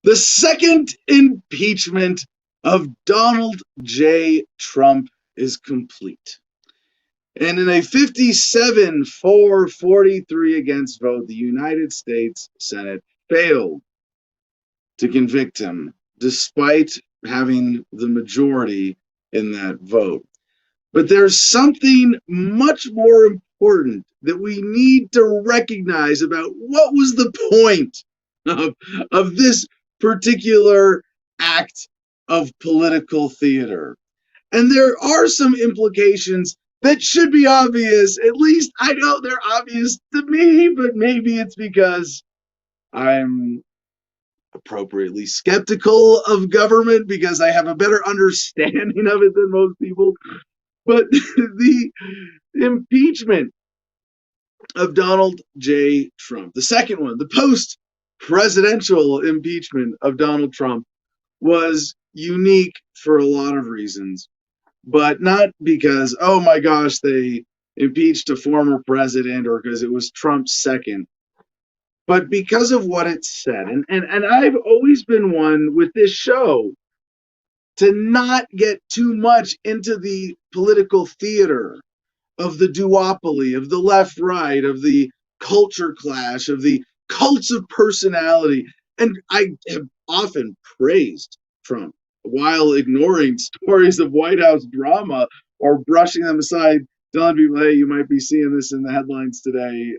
The second impeachment of Donald J. Trump is complete. And in a 57-4-43 against vote, the United States Senate failed to convict him, despite having the majority in that vote. But there's something much more important that we need to recognize about what was the point of this particular act of political theater. And there are some implications that should be obvious. At least I know they're obvious to me, but maybe it's because I'm appropriately skeptical of government because I have a better understanding of it than most people. But the impeachment of Donald J. Trump, the second one, the post-presidential impeachment of Donald Trump, was unique for a lot of reasons, but not because, oh my gosh, they impeached a former president or because it was Trump's second, but because of what it said. And I've always been one with this show to not get too much into the political theater of the duopoly, of the left right, of the culture clash, of the cults of personality. And I have often praised Trump while ignoring stories of White House drama or brushing them aside, telling people, hey, you might be seeing this in the headlines today.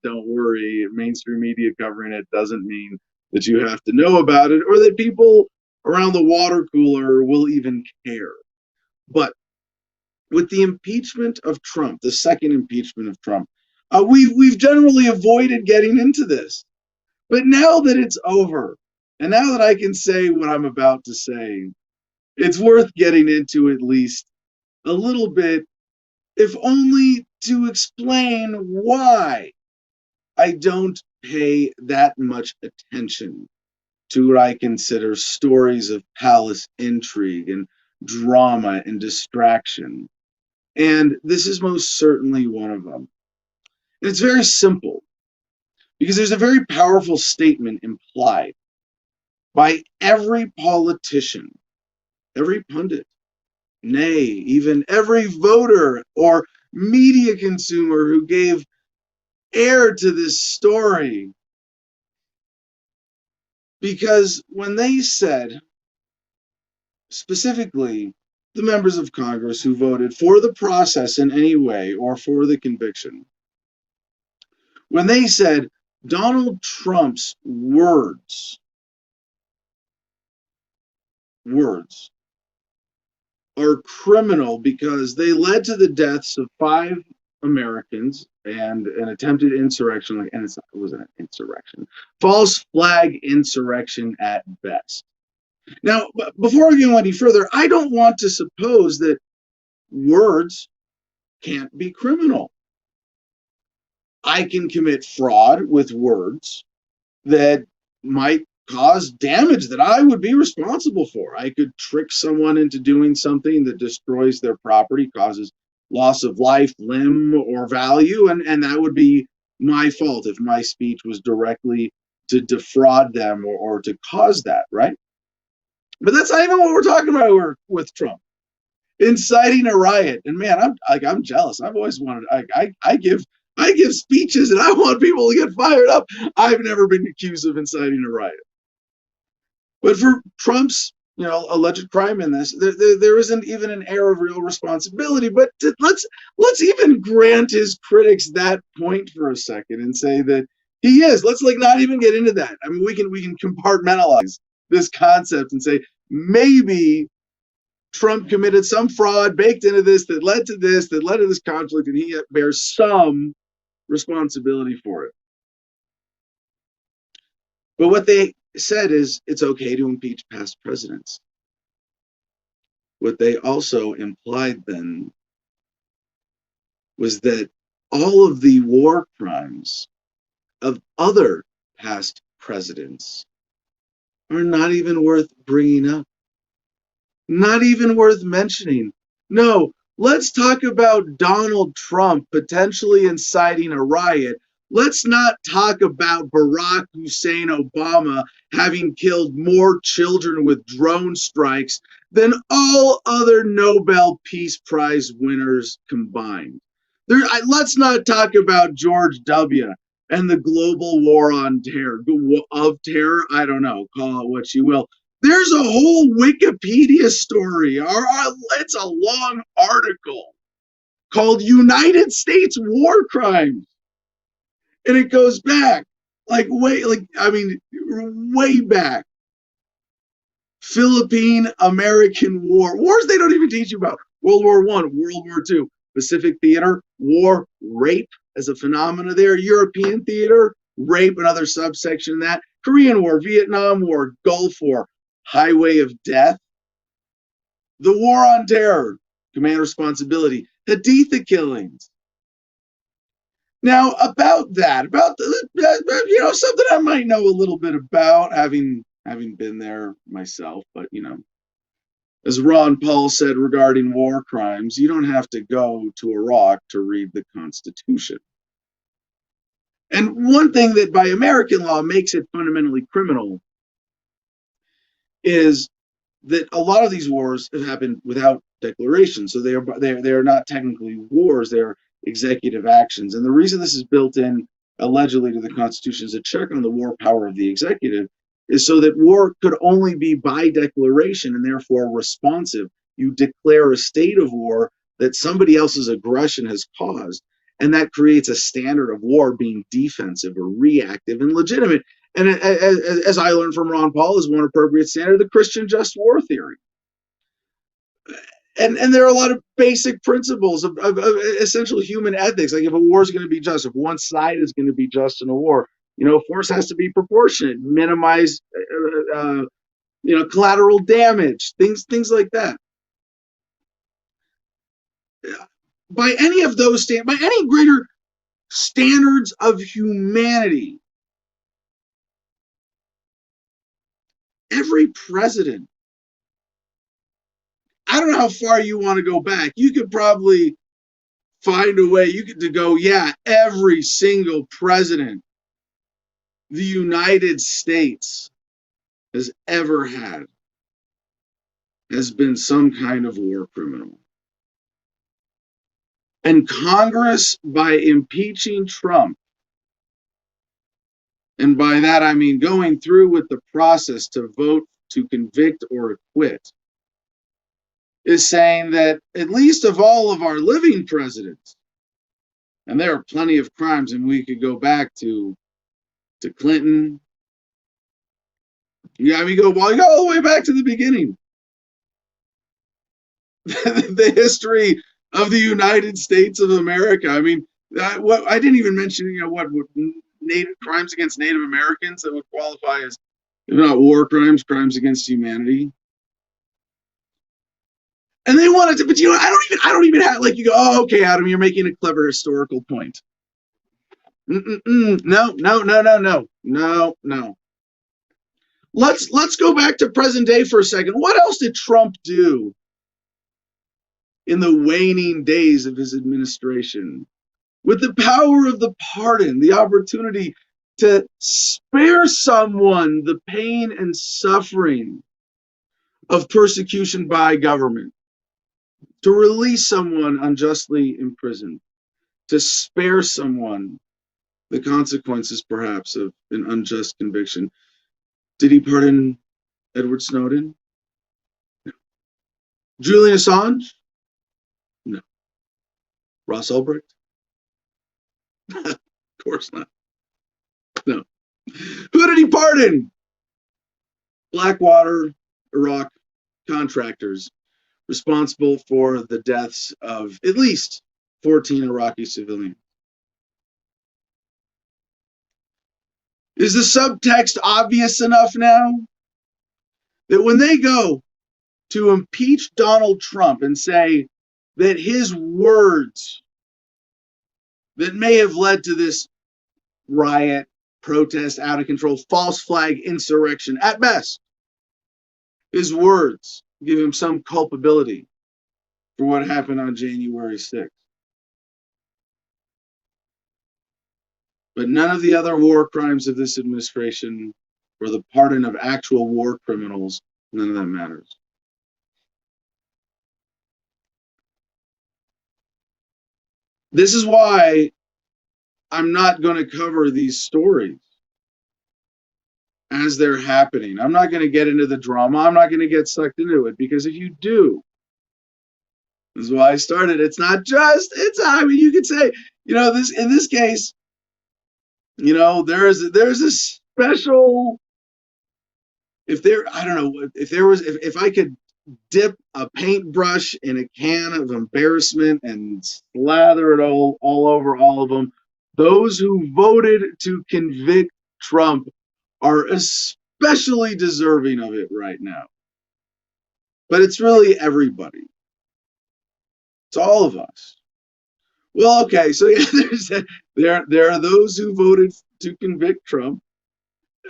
Don't worry, mainstream media covering it doesn't mean that you have to know about it or that people around the water cooler will even care. But with the impeachment of Trump, the second impeachment of Trump, we've generally avoided getting into this. But now that it's over, and now that I can say what I'm about to say, it's worth getting into at least a little bit, if only to explain why I don't pay that much attention to what I consider stories of palace intrigue and drama and distraction. And this is most certainly one of them. And it's very simple because there's a very powerful statement implied by every politician, every pundit, nay, even every voter or media consumer who gave air to this story. Because when they said, specifically, the members of Congress who voted for the process in any way or for the conviction, when they said Donald Trump's words are criminal because they led to the deaths of 5 Americans and an attempted insurrection, and it wasn't an insurrection, false flag insurrection at best. Now, before I go any further, I don't want to suppose that words can't be criminal. I can commit fraud with words that might cause damage that I would be responsible for. I could trick someone into doing something that destroys their property, causes loss of life, limb, or value, and that would be my fault if my speech was directly to defraud them or to cause that, right? But that's not even what we're talking about with Trump. Inciting a riot, and man, I'm jealous. I've always wanted. I give speeches, and I want people to get fired up. I've never been accused of inciting a riot. But for Trump's, alleged crime in this, there isn't even an air of real responsibility. But let's even grant his critics that point for a second and say that he is. Let's not even get into that. I mean, we can compartmentalize this concept and say maybe Trump committed some fraud baked into this that led to this conflict, and he bears some responsibility for it. But what they said is it's okay to impeach past presidents. What they also implied then was that all of the war crimes of other past presidents are not even worth bringing up, not even worth mentioning. No, Let's talk about Donald Trump potentially inciting a riot. Let's not talk about Barack Hussein Obama having killed more children with drone strikes than all other Nobel Peace Prize winners combined. Let's not talk about George W. and the global war on terror, of terror. I don't know, call it what you will. There's a whole Wikipedia story. It's a long article called United States War Crimes. And it goes back way back. Philippine American War. Wars they don't even teach you about. World War I, World War II, Pacific Theater, war, rape as a phenomena there, European theater, rape, another subsection of that, Korean War, Vietnam War, Gulf War, Highway of Death, the War on Terror, Command Responsibility, Haditha killings. Now, about something I might know a little bit about, having been there myself, but as Ron Paul said regarding war crimes, you don't have to go to Iraq to read the Constitution. And one thing that by American law makes it fundamentally criminal is that a lot of these wars have happened without declaration. So they are not technically wars, they're executive actions. And the reason this is built in allegedly to the Constitution as a check on the war power of the executive is so that war could only be by declaration and therefore responsive. You declare a state of war that somebody else's aggression has caused, and that creates a standard of war being defensive or reactive and legitimate. And as I learned from Ron Paul, is one appropriate standard, the Christian just war theory. And there are a lot of basic principles of essential human ethics. Like if a war is going to be just, if one side is going to be just in a war, force has to be proportionate, minimize, collateral damage, things like that. By any of those by any greater standards of humanity, every president, I don't know how far you want to go back. You could probably find a way to go, yeah, every single president the United States has ever had has been some kind of war criminal. And Congress, by impeaching Trump, and by that I mean going through with the process to vote to convict or acquit, is saying that at least of all of our living presidents, and there are plenty of crimes, and we could go back to Clinton. Yeah, we go all the way back to the beginning. The history of the United States of America. I mean, I didn't even mention, what native crimes against Native Americans that would qualify as, if not war crimes, crimes against humanity. And they wanted to, but I don't even have, like, you go, oh, okay, Adam, you're making a clever historical point. No. Let's go back to present day for a second. What else did Trump do in the waning days of his administration? With the power of the pardon, the opportunity to spare someone the pain and suffering of persecution by government, to release someone unjustly imprisoned, to spare someone the consequences, perhaps, of an unjust conviction. Did he pardon Edward Snowden? No. Julian Assange? No. Ross Ulbricht? Of course not. No. Who did he pardon? Blackwater, Iraq contractors responsible for the deaths of at least 14 Iraqi civilians. Is the subtext obvious enough now that when they go to impeach Donald Trump and say that his words that may have led to this riot, protest, out of control, false flag insurrection, at best, his words give him some culpability for what happened on January 6th. But none of the other war crimes of this administration or the pardon of actual war criminals, none of that matters. This is why I'm not going to cover these stories as they're happening. I'm not going to get into the drama. I'm not going to get sucked into it, because if you do, this is why I started. It's not just, I mean, you could say, this, in this case, there's a special, I don't know, if I could dip a paintbrush in a can of embarrassment and slather it all over all of them, those who voted to convict Trump are especially deserving of it right now. But it's really everybody. It's all of us. Well, okay, so yeah, there are those who voted to convict Trump,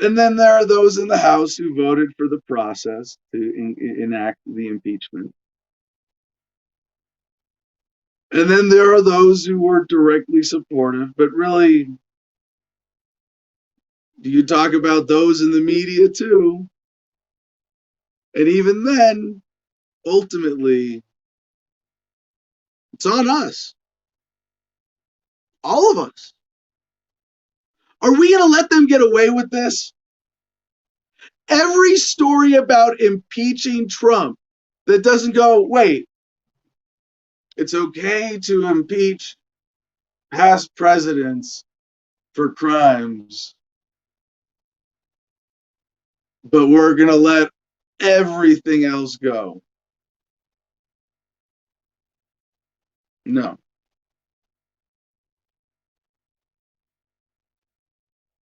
and then there are those in the House who voted for the process to enact the impeachment. And then there are those who were directly supportive, but really, you talk about those in the media too. And even then, ultimately, it's on us. All of us. Are we going to let them get away with this? Every story about impeaching Trump that doesn't go, wait, it's okay to impeach past presidents for crimes, but we're going to let everything else go. No.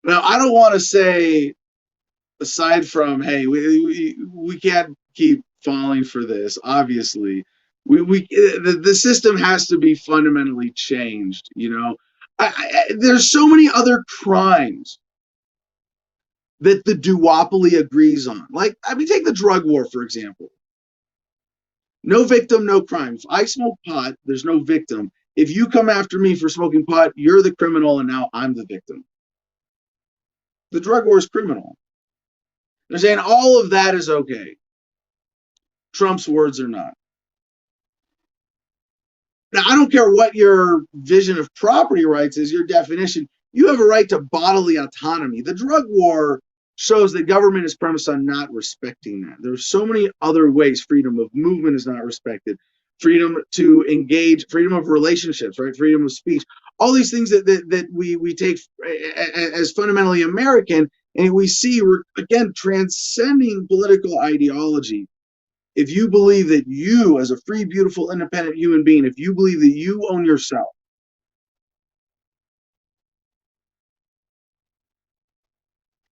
Now, I don't want to say, aside from, hey, we can't keep falling for this, obviously. The system has to be fundamentally changed, there's so many other crimes that the duopoly agrees on. Like, I mean, take the drug war, for example. No victim, no crime. If I smoke pot, there's no victim. If you come after me for smoking pot, you're the criminal, and now I'm the victim. The drug war is criminal. They're saying all of that is okay. Trump's words are not. Now, I don't care what your vision of property rights is, your definition. You have a right to bodily autonomy. The drug war shows that government is premised on not respecting that. There's so many other ways. Freedom of movement is not respected. Freedom to engage, freedom of relationships, right? Freedom of speech. All these things that we take as fundamentally American, and we see, we're, again, transcending political ideology. If you believe that you, as a free, beautiful, independent human being, if you believe that you own yourself,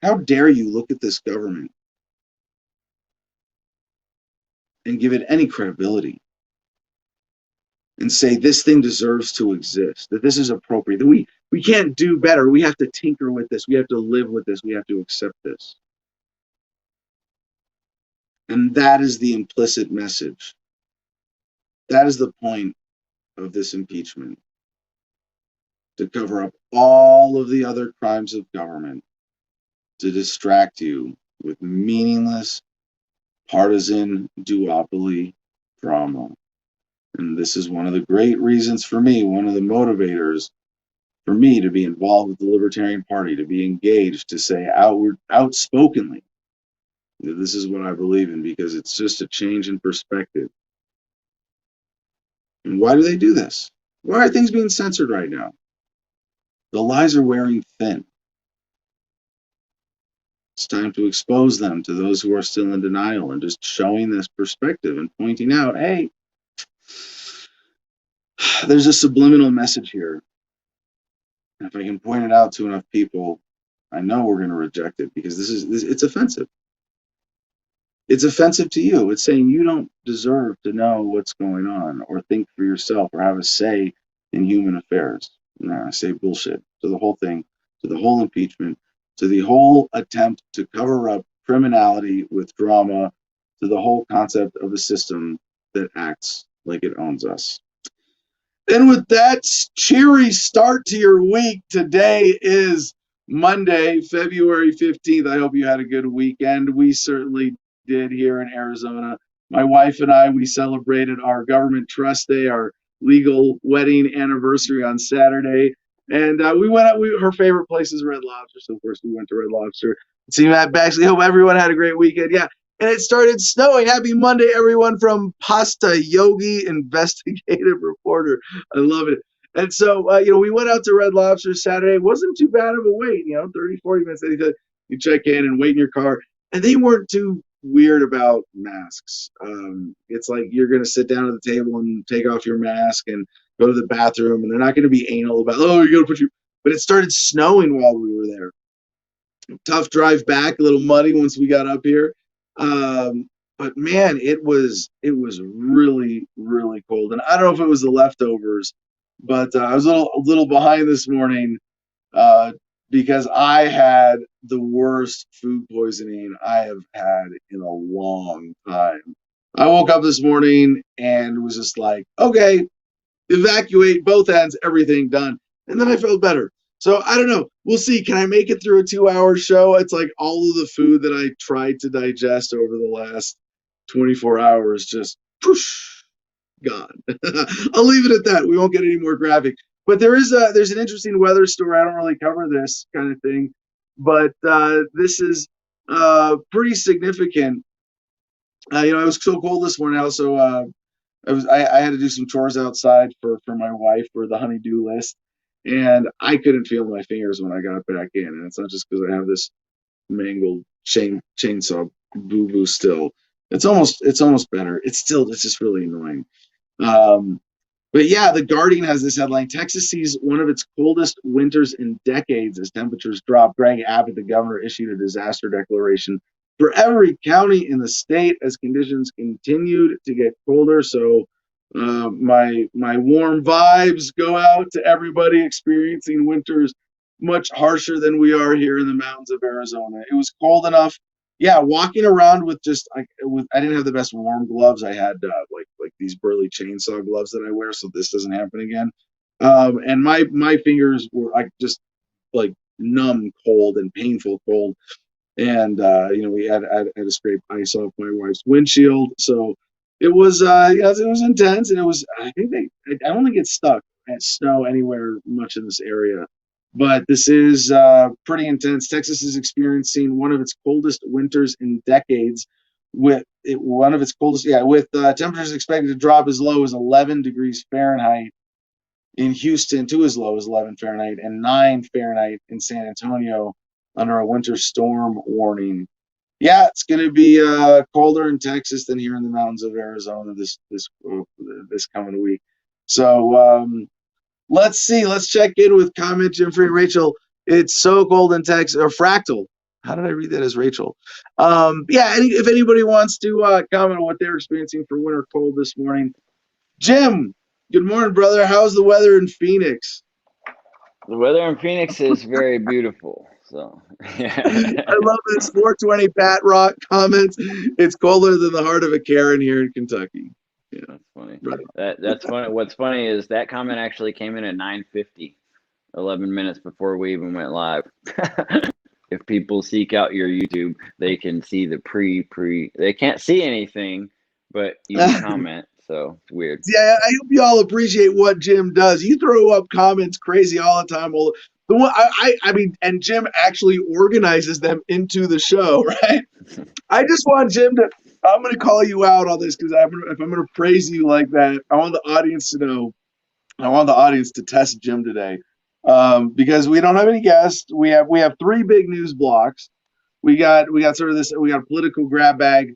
how dare you look at this government and give it any credibility and say this thing deserves to exist, that this is appropriate, that we can't do better. We have to tinker with this. We have to live with this. We have to accept this. And that is the implicit message. That is the point of this impeachment, to cover up all of the other crimes of government, to distract you with meaningless partisan duopoly drama. And this is one of the great reasons for me, one of the motivators for me to be involved with the Libertarian Party, to be engaged, to say outspokenly that this is what I believe in, because it's just a change in perspective. And why do they do this? Why are things being censored right now? The lies are wearing thin. It's time to expose them to those who are still in denial, and just showing this perspective and pointing out, hey, there's a subliminal message here. And if I can point it out to enough people, I know we're going to reject it, because it's offensive. It's offensive to you. It's saying you don't deserve to know what's going on, or think for yourself, or have a say in human affairs. No, I say bullshit to the whole thing, to the whole impeachment, to the whole attempt to cover up criminality with drama, to the whole concept of a system that acts like it owns us. And with that cheery start to your week, today is Monday, February 15th. I hope you had a good weekend. We certainly did here in Arizona. My wife and I, we celebrated our government trust day, our legal wedding anniversary on Saturday. And we went out, her favorite place is Red Lobster. So, of course, we went to Red Lobster. See Matt Baxley. Hope everyone had a great weekend. Yeah. And it started snowing. Happy Monday, everyone, from Pasta Yogi, investigative reporter. I love it. And so, we went out to Red Lobster Saturday. It wasn't too bad of a wait, 30, 40 minutes. You check in and wait in your car. And they weren't too weird about masks. It's like you're going to sit down at the table and take off your mask and go to the bathroom. And they're not going to be anal about, oh, you're going to put your. But it started snowing while we were there. Tough drive back, a little muddy once we got up here. But man, it was really, really cold. And I don't know if it was the leftovers, but I was a little behind this morning because I had the worst food poisoning I have had in a long time. I woke up this morning and was just like, okay, evacuate both ends, everything done. And then I felt better. So I don't know. We'll see. Can I make it through a 2-hour show? It's like all of the food that I tried to digest over the last 24 hours just whoosh, gone. I'll leave it at that. We won't get any more graphic. But there's an interesting weather story. I don't really cover this kind of thing, but this is pretty significant. It was so cold this morning. Also, I had to do some chores outside for my wife for the honey-do list, and I couldn't feel my fingers when I got back in. And it's not just because I have this mangled chainsaw boo-boo still. It's almost better. It's just really annoying. But yeah, The Guardian has this headline: Texas sees one of its coldest winters in decades as temperatures drop. Greg Abbott, the governor, issued a disaster declaration for every county in the state as conditions continued to get colder. So my warm vibes go out to everybody experiencing winters much harsher than we are here in the mountains of Arizona. It was cold enough. Yeah, walking around with I didn't have the best warm gloves. I had like these burly chainsaw gloves that I wear, so this doesn't happen again. And my fingers were just like numb cold and painful cold. And we had to scrape ice off my wife's windshield. So it was it was intense, and it was I don't think it's stuck at snow anywhere much in this area. But this is pretty intense. Texas is experiencing one of its coldest winters in decades, with temperatures expected to drop as low as 11 degrees Fahrenheit in Houston to as low as 11 Fahrenheit and 9 Fahrenheit in San Antonio under a winter storm warning. Yeah, it's going to be colder in Texas than here in the mountains of Arizona this coming week. So let's see. Let's check in with comment Jim Free and Rachel. It's so cold in Texas, or Fractal. How did I read that as Rachel? If anybody wants to comment on what they're experiencing for winter cold this morning. Jim, good morning, brother. How's the weather in Phoenix? The weather in Phoenix is very beautiful. So yeah. I love this 420 Pat Rock comments. It's colder than the heart of a Karen here in Kentucky. Yeah, that's funny. Right. That's funny. What's funny is that comment actually came in at 9:50, 11 minutes before we even went live. If people seek out your YouTube, they can see the pre. They can't see anything, but you can comment. So it's weird. Yeah, I hope you all appreciate what Jim does. You throw up comments crazy all the time. Well, the one I mean, and Jim actually organizes them into the show, right? I just want Jim to. I'm going to call you out on this because if I'm going to praise you like that, I want the audience to know. I want the audience to test Jim today, because we don't have any guests. We have 3 big news blocks. We got sort of this. We got a political grab bag.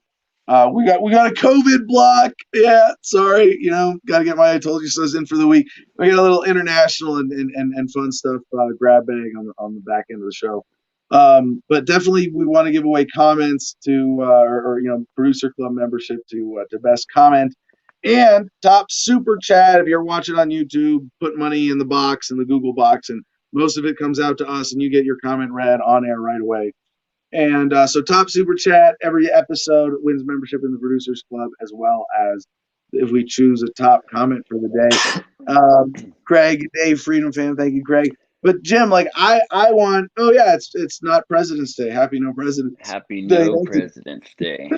We got a COVID block. Yeah, sorry, got to get my I told you so's in for the week. We got a little international and fun stuff grab bag on the back end of the show. But definitely we want to give away comments to or producer club membership to best comment and top super chat. If you're watching on YouTube, put money in the box, in the Google box, and most of it comes out to us, and you get your comment read on air right away. And so top super chat every episode wins membership in the Producers Club, as well as if we choose a top comment for the day. Craig, Dave, Freedom Fan, thank you, Craig. But Jim, like I want. Oh yeah, it's not President's Day. Happy No President's Happy Day. No President's Day.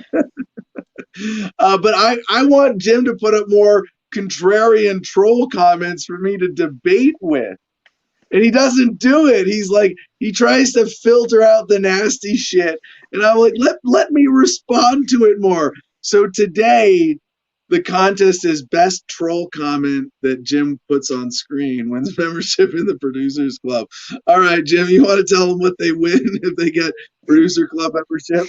But I want Jim to put up more contrarian troll comments for me to debate with. And he doesn't do it. He's like, he tries to filter out the nasty shit. And I'm like, let me respond to it more. So today, the contest is best troll comment that Jim puts on screen, wins membership in the Producers Club. All right, Jim, you want to tell them what they win if they get Producer Club membership?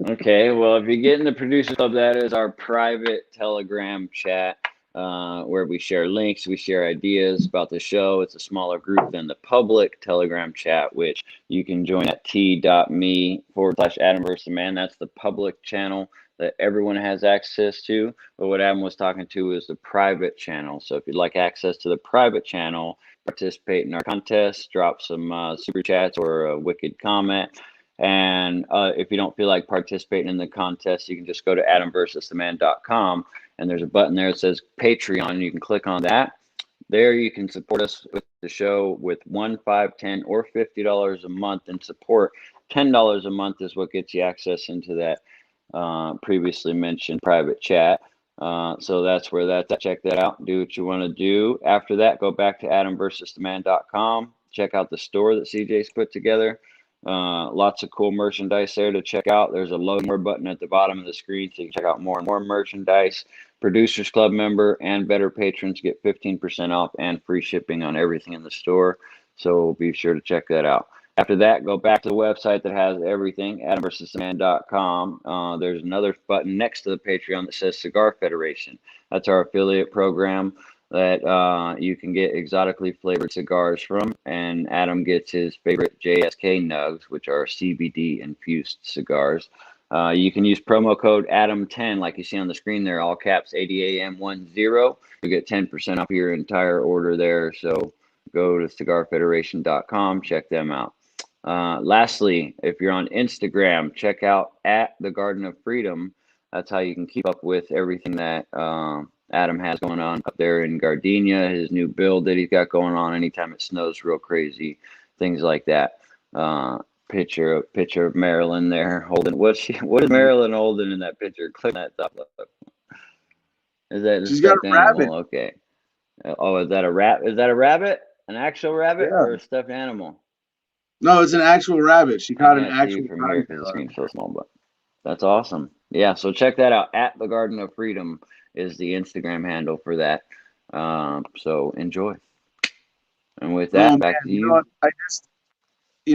Okay, well, if you get in the Producer Club, that is our private Telegram chat where we share links, we share ideas about the show. It's a smaller group than the public Telegram chat, which you can join at t.me/Adam vs. the Man. That's the public channel that everyone has access to. But what Adam was talking to is the private channel. So if you'd like access to the private channel, participate in our contest, drop some super chats or a wicked comment. And if you don't feel like participating in the contest, you can just go to adamversustheman.com and there's a button there that says Patreon. You can click on that. There you can support us with the show with $1, $5, $10, or $50 a month in support. $10 a month is what gets you access into that previously mentioned private chat. So that's where that's at. Check that out. Do what you want to do. After that, go back to adamversustheman.com. Check out the store that CJ's put together. Lots of cool merchandise there to check out. There's a load more button at the bottom of the screen so you can check out more and more merchandise. Producers Club member and better patrons get 15% off and free shipping on everything in the store. So be sure to check that out. After that, go back to the website that has everything, adamversustheman.com. There's another button next to the Patreon that says Cigar Federation. That's our affiliate program that you can get exotically flavored cigars from, and Adam gets his favorite JSK Nugs, which are CBD infused cigars. You can use promo code ADAM10, like you see on the screen there, all caps ADAM10. You get 10% off your entire order there. So go to cigarfederation.com, check them out. Lastly, if you're on Instagram, check out at the Garden of Freedom. That's how you can keep up with everything that Adam has going on up there in Gardenia, his new build that he's got going on anytime it snows real crazy, things like that. Picture of Marilyn there holding what is Marilyn holding in that picture? Click that top left. Is that She's got a rabbit. Okay. Oh, is that a rat? Is that a rabbit? An actual rabbit Yeah. or a stuffed animal? No, it's an actual rabbit. She caught an actual from here because the screen's so small, but that's awesome. Yeah, so check that out. At the Garden of Freedom is the Instagram handle for that. So enjoy. And with that, back to you.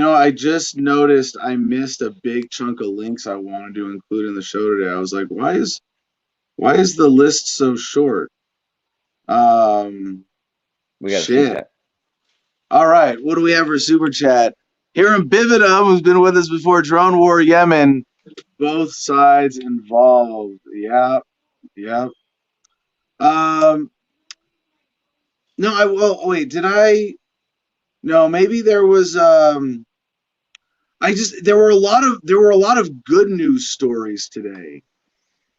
I just noticed I missed a big chunk of links I wanted to include in the show today. I was like, why is the list so short? We got shit. All right, what do we have for super chat? Hiram Bivida, who's been with us before, Drone War Yemen. Both sides involved. Yep. No, wait, no, maybe there was there were a lot of good news stories today.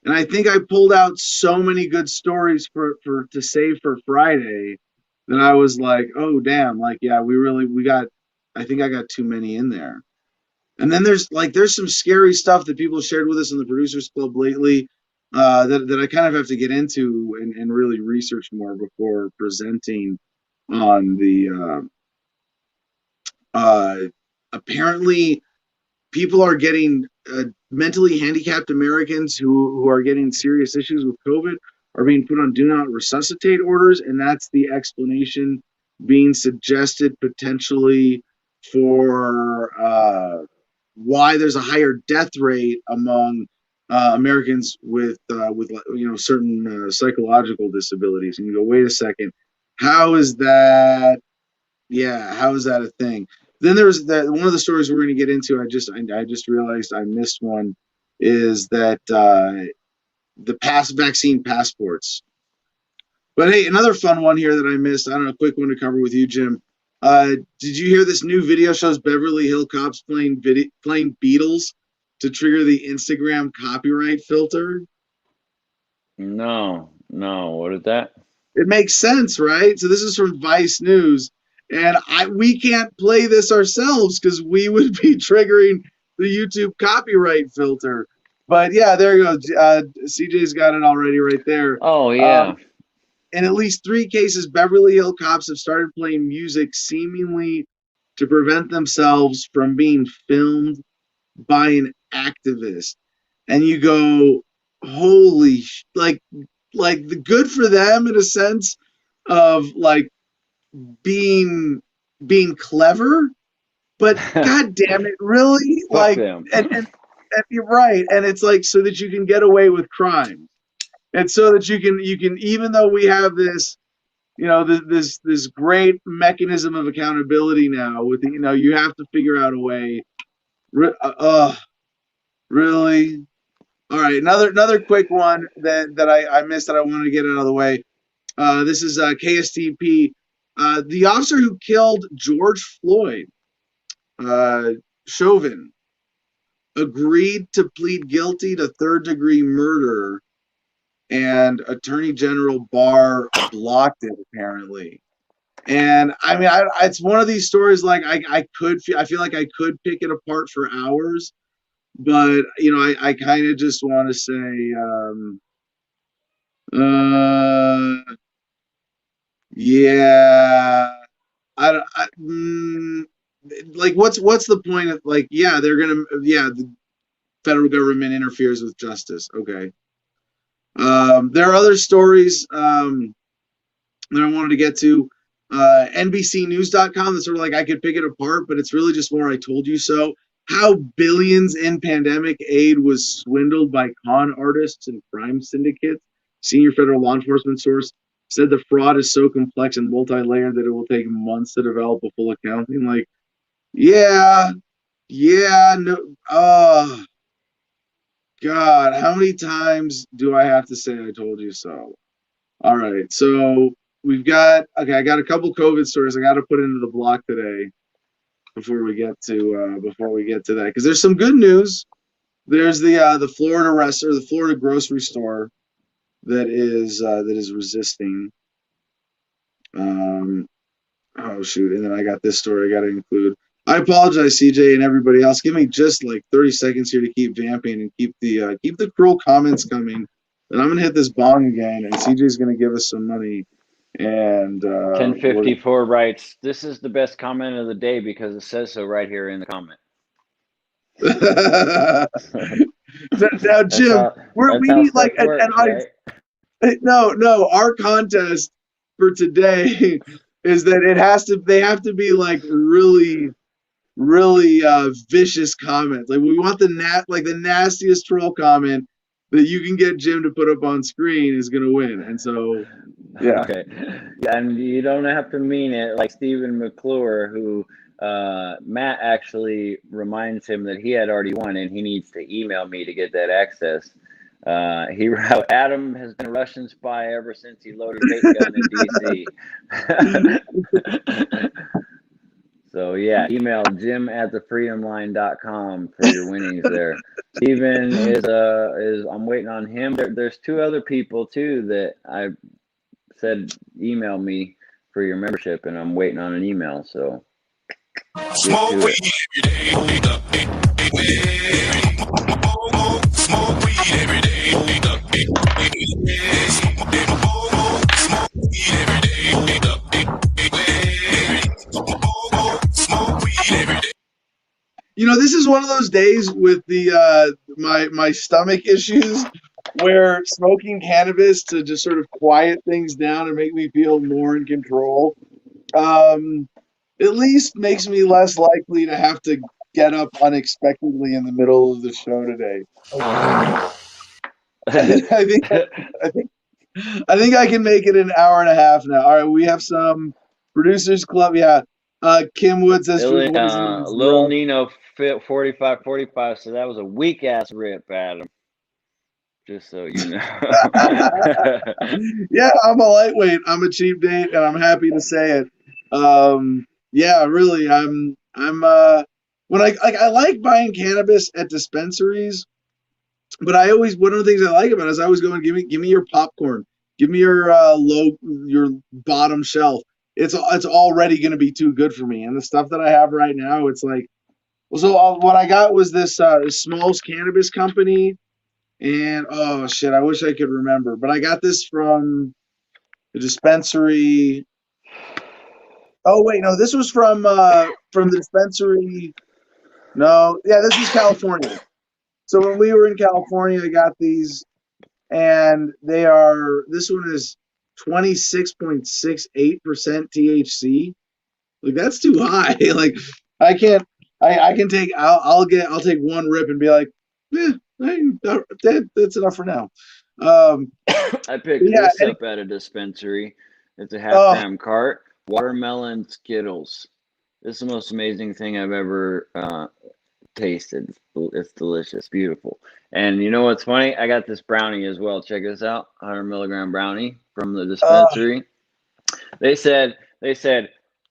And I think I pulled out so many good stories to save for Friday that I was like, oh damn, like yeah, I think I got too many in there. And then there's some scary stuff that people shared with us in the Producers Club lately that I kind of have to get into and really research more before presenting on the apparently people are getting mentally handicapped Americans who are getting serious issues with COVID are being put on do not resuscitate orders, and that's the explanation being suggested potentially for why there's a higher death rate among Americans with certain psychological disabilities. And you go, wait a second, how is that? Yeah, how is that a thing? Then there's that one of the stories we're going to get into. I just realized I missed one. Is that the vaccine passports? But hey, another fun one here that I missed. I don't know, a quick one to cover with you, Jim. Did you hear this new video shows Beverly Hill cops playing Beatles to trigger the Instagram copyright filter? No, No, what is that? It makes sense, right? So this is from Vice News, and we can't play this ourselves because we would be triggering the YouTube copyright filter. But yeah, there you go. CJ's got it already right there. Oh yeah. In at least 3 cases, Beverly Hills cops have started playing music seemingly to prevent themselves from being filmed by an activist. And you go, holy, like the good for them in a sense of like being clever, but god damn it, really? Fuck Like, them. and you're right, and it's like so that you can get away with crime, and so that you can even though we have this, you know, this great mechanism of accountability now with the, you know, you have to figure out a way. Really? All right, another quick one that I missed that I wanted to get out of the way. This is KSTP. The officer who killed George Floyd, Chauvin, agreed to plead guilty to third-degree murder, and Attorney General Barr blocked it apparently. And I mean, it's one of these stories like I feel like I could pick it apart for hours, but you know, I kind of just want to say, yeah, like what's the point of, like, yeah, they're gonna, yeah, the federal government interferes with justice. Okay. There are other stories that I wanted to get to. NBCnews.com, that's sort of like I could pick it apart, but it's really just more I told you so. How billions in pandemic aid was swindled by con artists and crime syndicates. Senior federal law enforcement source said the fraud is so complex and multi-layered that it will take months to develop a full accounting. Like, yeah, no, oh, God, how many times do I have to say I told you so? All right, so we've got, okay, I got a couple COVID stories I got to put into the block today before we get to that, because there's some good news. There's the Florida restaurant, the Florida grocery store that is resisting. Oh shoot, and then I got this story I got to include. I apologize, CJ and everybody else. Give me just like 30 seconds here to keep vamping and keep the cruel comments coming. And I'm gonna hit this bong again, and CJ's gonna give us some money. And 1054 writes, "This is the best comment of the day because it says so right here in the comment." Now, Jim, we need like no, our contest for today is that they have to be like really vicious comments. Like, we want the nastiest troll comment that you can get Jim to put up on screen is gonna win. And so, yeah. Okay, and you don't have to mean it like Stephen McClure, who Matt actually reminds him that he had already won and he needs to email me to get that access. He wrote, "Adam has been a Russian spy ever since he loaded a bait gun in DC." So yeah, email jim@thefreedomline.com for your winnings there. Steven is I'm waiting on him. There's 2 other people too that I said email me for your membership, and I'm waiting on an email. So smoke weed every day. Smoke weed every day. You know, this is one of those days with the my stomach issues where smoking cannabis to just sort of quiet things down and make me feel more in control, at least makes me less likely to have to get up unexpectedly in the middle of the show today. I think I can make it an hour and a half now. All right, we have some producers club. Yeah, Kim Wood says Lil Nino 45. So that was a weak ass rip, Adam. Just so you know. Yeah, I'm a lightweight. I'm a cheap date, and I'm happy to say it. Yeah, really, I'm when I like buying cannabis at dispensaries, but one of the things I like about it is I always go and give me your popcorn, Give me your your bottom shelf. It's already going to be too good for me. And the stuff that I have right now, it's like, well, so what I got was this Smalls Cannabis Company, and oh shit, I wish I could remember, but I got this from the dispensary. Oh wait, no, this was from the dispensary. No, yeah, this was California. So when we were in California, I got these, and they are. This one is 26.68% THC. Like that's too high. Like I can't. I can take. I'll take one rip and be like, that's enough for now. I picked this up at a dispensary. It's a half-gram cart. Watermelon Skittles. This is the most amazing thing I've ever tasted. It's delicious, beautiful. And you know what's funny? I got this brownie as well. Check this out, 100 milligram brownie from the dispensary. They said,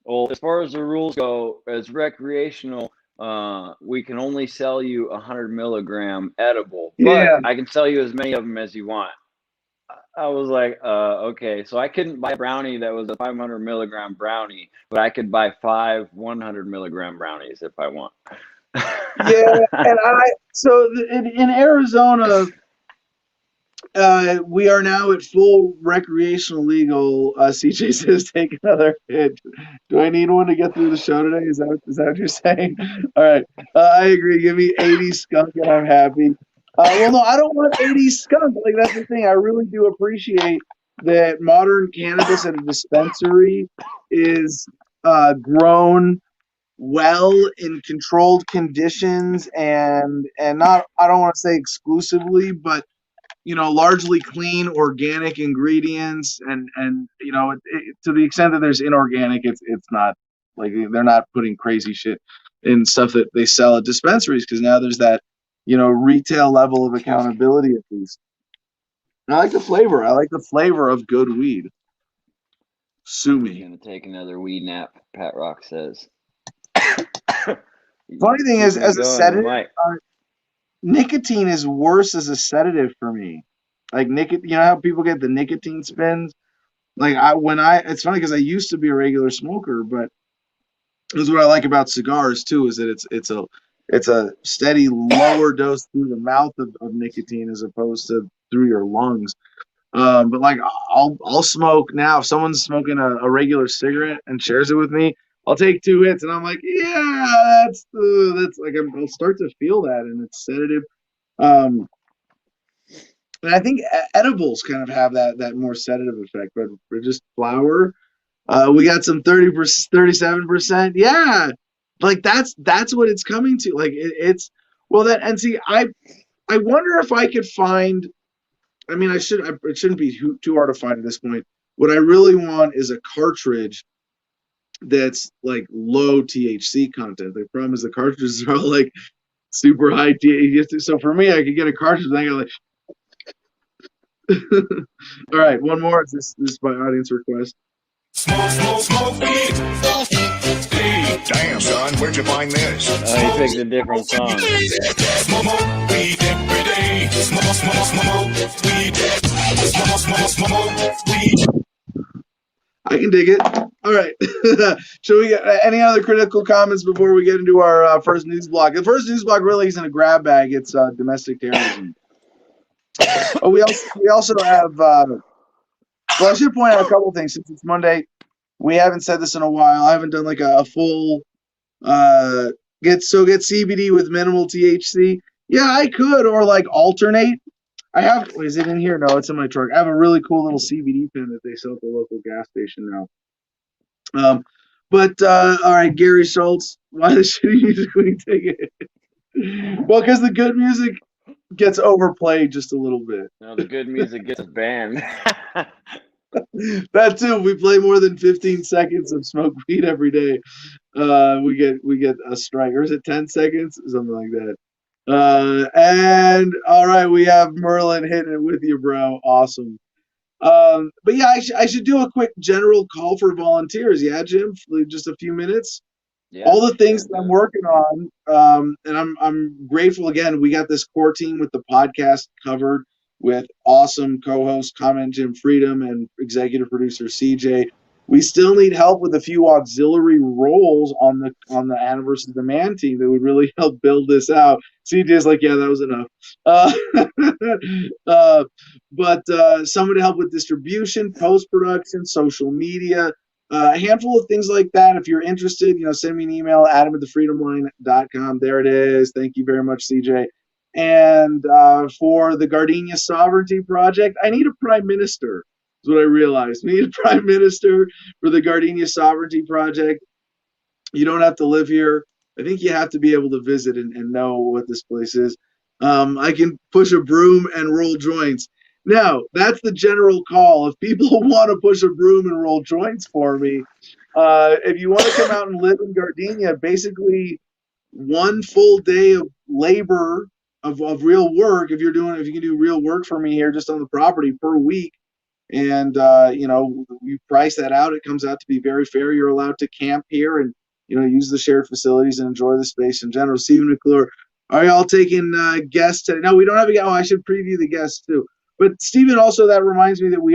well, as far as the rules go, as recreational, we can only sell you 100 milligram edible, but I can sell you as many of them as you want. I was like, okay. So I couldn't buy a brownie that was a 500 milligram brownie, but I could buy 5 100 milligram brownies if I want. Yeah, and in Arizona, we are now at full recreational legal. CJ says, take another hit. Do I need one to get through the show today? Is that what you're saying? All right, I agree. Give me 80 skunk and I'm happy. Well, no, I don't want 80 skunk. Like that's the thing. I really do appreciate that modern cannabis at a dispensary is grown well in controlled conditions and not, I don't want to say exclusively, but largely clean organic ingredients, and to the extent that there's inorganic, it's not like they're not putting crazy shit in stuff that they sell at dispensaries, because now there's that retail level of accountability at least. And I like the flavor. I like the flavor of good weed. Sue me. Gonna take another weed nap, Pat Rock says. Funny thing is, as a sedative, nicotine is worse as a sedative for me. Like nicotine, you know how people get the nicotine spins? Like it's funny because I used to be a regular smoker, but this is what I like about cigars too, is that it's a steady lower dose through the mouth of nicotine as opposed to through your lungs. But like I'll smoke now. If someone's smoking a regular cigarette and shares it with me, I'll take 2 hits and I'm like, yeah, that's like I'll start to feel that, and it's sedative. And I think edibles kind of have that more sedative effect, but for just flower, we got some 37%. Yeah, like that's what it's coming to. Like it's well that, and see, I wonder if I could find. I mean, it shouldn't be too hard to find at this point. What I really want is a cartridge that's like low THC content. The problem is the cartridges are all like super high THC. So for me, I could get a cartridge and I go like. All right, one more. This is by audience request. Smoke weed. Hey, damn, son, where'd you find this? Oh, you picked a different song. Smoke weed every day. Smoke weed. Smoke weed. I can dig it. All right. Should we get any other critical comments before we get into our first news block? The first news block really isn't a grab bag. It's domestic terrorism. Oh, we also have. Well, I should point out a couple things since it's Monday. We haven't said this in a while. I haven't done like a full get CBD with minimal THC. Yeah, I could, or like alternate. I have. Is it in here? No, it's in my truck. I have a really cool little CBD pen that they sell at the local gas station now. But all right, Gary Schultz. Why the shitty music when you take it? Well, because the good music gets overplayed just a little bit. No, the good music gets banned. That too. We play more than 15 seconds of smoke weed every day. We get a strike. Or is it 10 seconds? Something like that. And all right, we have Merlin hitting it with you, bro. Awesome. But yeah, I should do a quick general call for volunteers. Yeah, Jim, for just a few minutes. Yeah, all the things that I'm working on, and I'm grateful again. We got this core team with the podcast covered. with awesome co-host Comment Jim Freedom and executive producer CJ. We still need help with a few auxiliary roles on the Adam versus the Man team that would really help build this out. CJ's like, yeah, that was enough. But someone to help with distribution, post-production, social media, a handful of things like that. If you're interested, send me an email, adam@thefreedomline.com. There it is. Thank you very much, CJ. And for the Gardenia Sovereignty Project, I need a prime minister, is what I realized. We need a prime minister for the Gardenia Sovereignty Project. You don't have to live here. I think you have to be able to visit and know what this place is. I can push a broom and roll joints. Now, that's the general call. If people want to push a broom and roll joints for me, if you want to come out and live in Gardenia, basically one full day of labor of real work, if you can do real work for me here just on the property per week, and you price that out, it comes out to be very fair. You're allowed to camp here and use the shared facilities and enjoy the space in general. Stephen McClure, are y'all taking guests today? No, we don't have a guest. Oh, I should preview the guests too. But Stephen, also that reminds me that we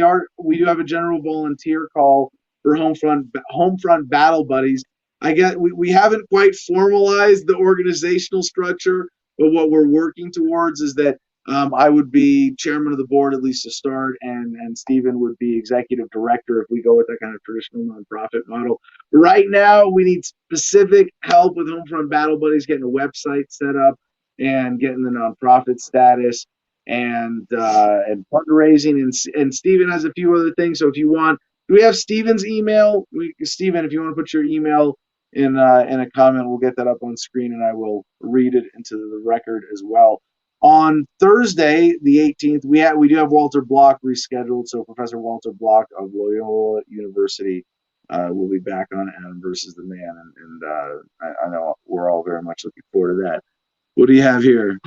do have a general volunteer call for Homefront Battle Buddies. We haven't quite formalized the organizational structure, but what we're working towards is that I would be chairman of the board, at least to start, and Stephen would be executive director if we go with that kind of traditional nonprofit model. Right now, we need specific help with Homefront Battle Buddies, getting a website set up and getting the nonprofit status and fundraising. And Stephen has a few other things. So if you want, do we have Stephen's email? Stephen, if you want to put your email in a comment, we'll get that up on screen and I will read it into the record as well. On Thursday, the 18th, we do have Walter Block rescheduled. So Professor Walter Block of Loyola University will be back on Adam versus the Man, and I know we're all very much looking forward to that. What do you have here?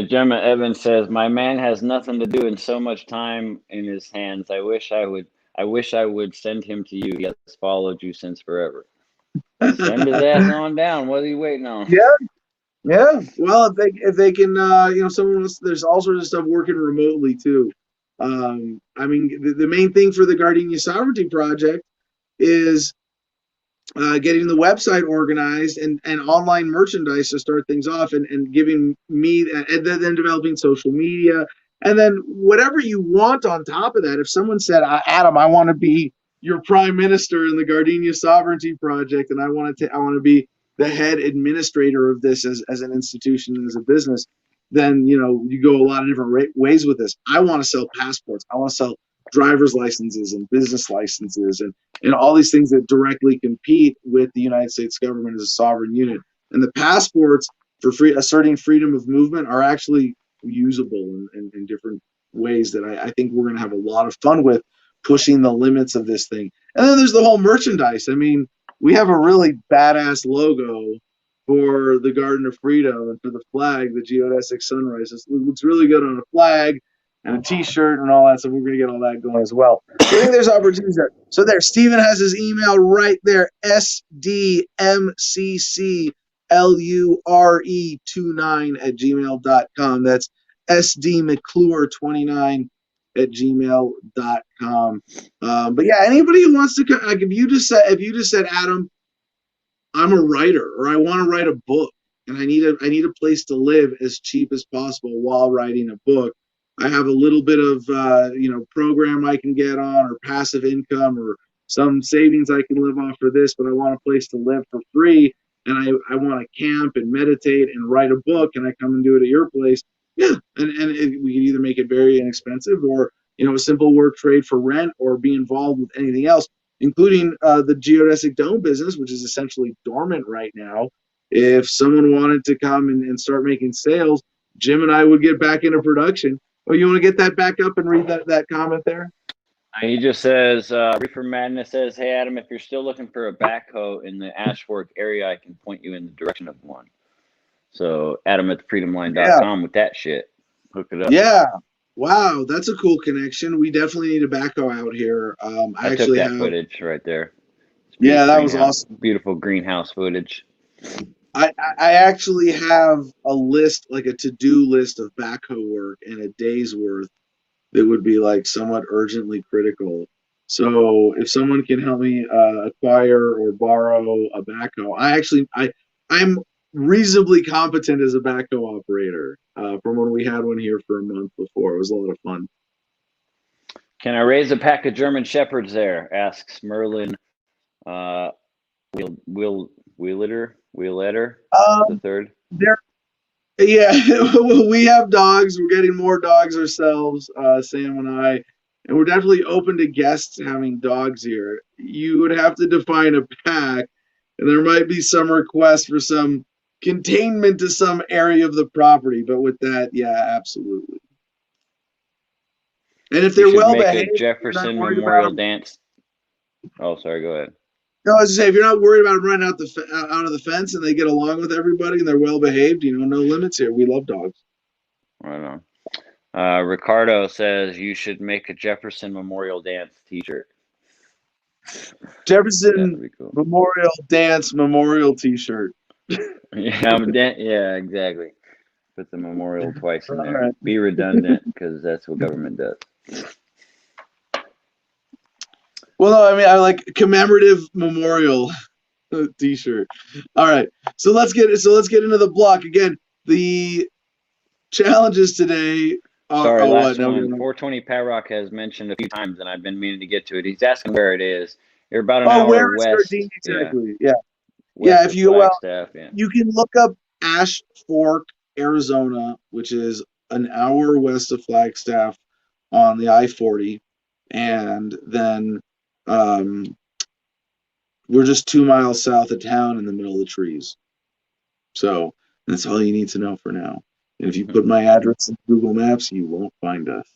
Gemma Evans says, "My man has nothing to do and so much time in his hands. I wish I would send him to you. He has followed you since forever." Send his ass on down. What are you waiting on? Yeah. Well, if they can, someone else, there's all sorts of stuff working remotely too. I mean, the main thing for the Gardenia Sovereignty Project is getting the website organized and online merchandise to start things off, and giving me, and then developing social media, and then whatever you want on top of that. If someone said, Adam, I want to be your prime minister in the Gardenia Sovereignty Project, and I want to be the head administrator of this as an institution and as a business, then you go a lot of different ways with this. I want to sell passports. I want to sell driver's licenses and business licenses and all these things that directly compete with the United States government as a sovereign unit. And the passports for asserting freedom of movement are actually usable in different ways that I think we're going to have a lot of fun with, pushing the limits of this thing. And then there's the whole merchandise. I mean, we have a really badass logo for the Garden of Freedom and for the flag, the geodesic sunrise. It looks really good on a flag and a t-shirt and all that, so we're going to get all that going as well. I think there's opportunities there. So there, Stephen has his email right there, sdmcclure29@gmail.com. That's sdmcclure29@gmail.com. But yeah, anybody who wants to, like, if you just said, Adam, I'm a writer, or I want to write a book, and I need a place to live as cheap as possible while writing a book. I have a little bit of program I can get on, or passive income, or some savings I can live off for this, but I want a place to live for free, and I want to camp and meditate and write a book, and I come and do it at your place. Yeah, and we can either make it very inexpensive, or a simple work trade for rent, or be involved with anything else, including the geodesic dome business, which is essentially dormant right now. If someone wanted to come and start making sales, Jim and I would get back into production. Oh, you want to get that back up and read that comment there? He just says, Reefer Madness says, "Hey, Adam, if you're still looking for a backhoe in the Ashfork area, I can point you in the direction of one." So Adam@thefreedomline.com with that shit. Hook it up. Yeah. Wow, that's a cool connection. We definitely need a backhoe out here. I took that footage right there. Yeah, that was awesome. Beautiful greenhouse footage. I actually have a list, like a to-do list of backhoe work and a day's worth that would be like somewhat urgently critical. So if someone can help me acquire or borrow a backhoe, I'm reasonably competent as a backhoe operator from when we had one here for a month before. It was a lot of fun. Can I raise a pack of German Shepherds there? Asks Merlin Wheeletter the third. There, yeah, we have dogs. We're getting more dogs ourselves, Sam and I, and we're definitely open to guests having dogs here. You would have to define a pack, and there might be some requests for some containment to some area of the property. But with that, yeah, absolutely. And if they're well behaved, Jefferson Memorial Dance. Oh, sorry. Go ahead. No, I was just saying, if you're not worried about running out of the fence and they get along with everybody and they're well behaved, no limits here. We love dogs. Right on. Ricardo says you should make a Jefferson Memorial Dance T-shirt. Jefferson cool. Memorial Dance Memorial T-shirt. Yeah, exactly. Put the memorial twice in there. Right. Be redundant because that's what government does. Well, no, I mean, I like commemorative memorial T-shirt. All right, so let's get into the block again. The challenges today. Sorry, last one. 420 Pat Rock has mentioned a few times, and I've been meaning to get to it. He's asking where it is. You're about an hour west. Exactly. Yeah. If you you can look up Ash Fork, Arizona, which is an hour west of Flagstaff on the I-40, and then we're just 2 miles south of town in the middle of the trees. So that's all you need to know for now. And if you put my address in Google Maps, you won't find us.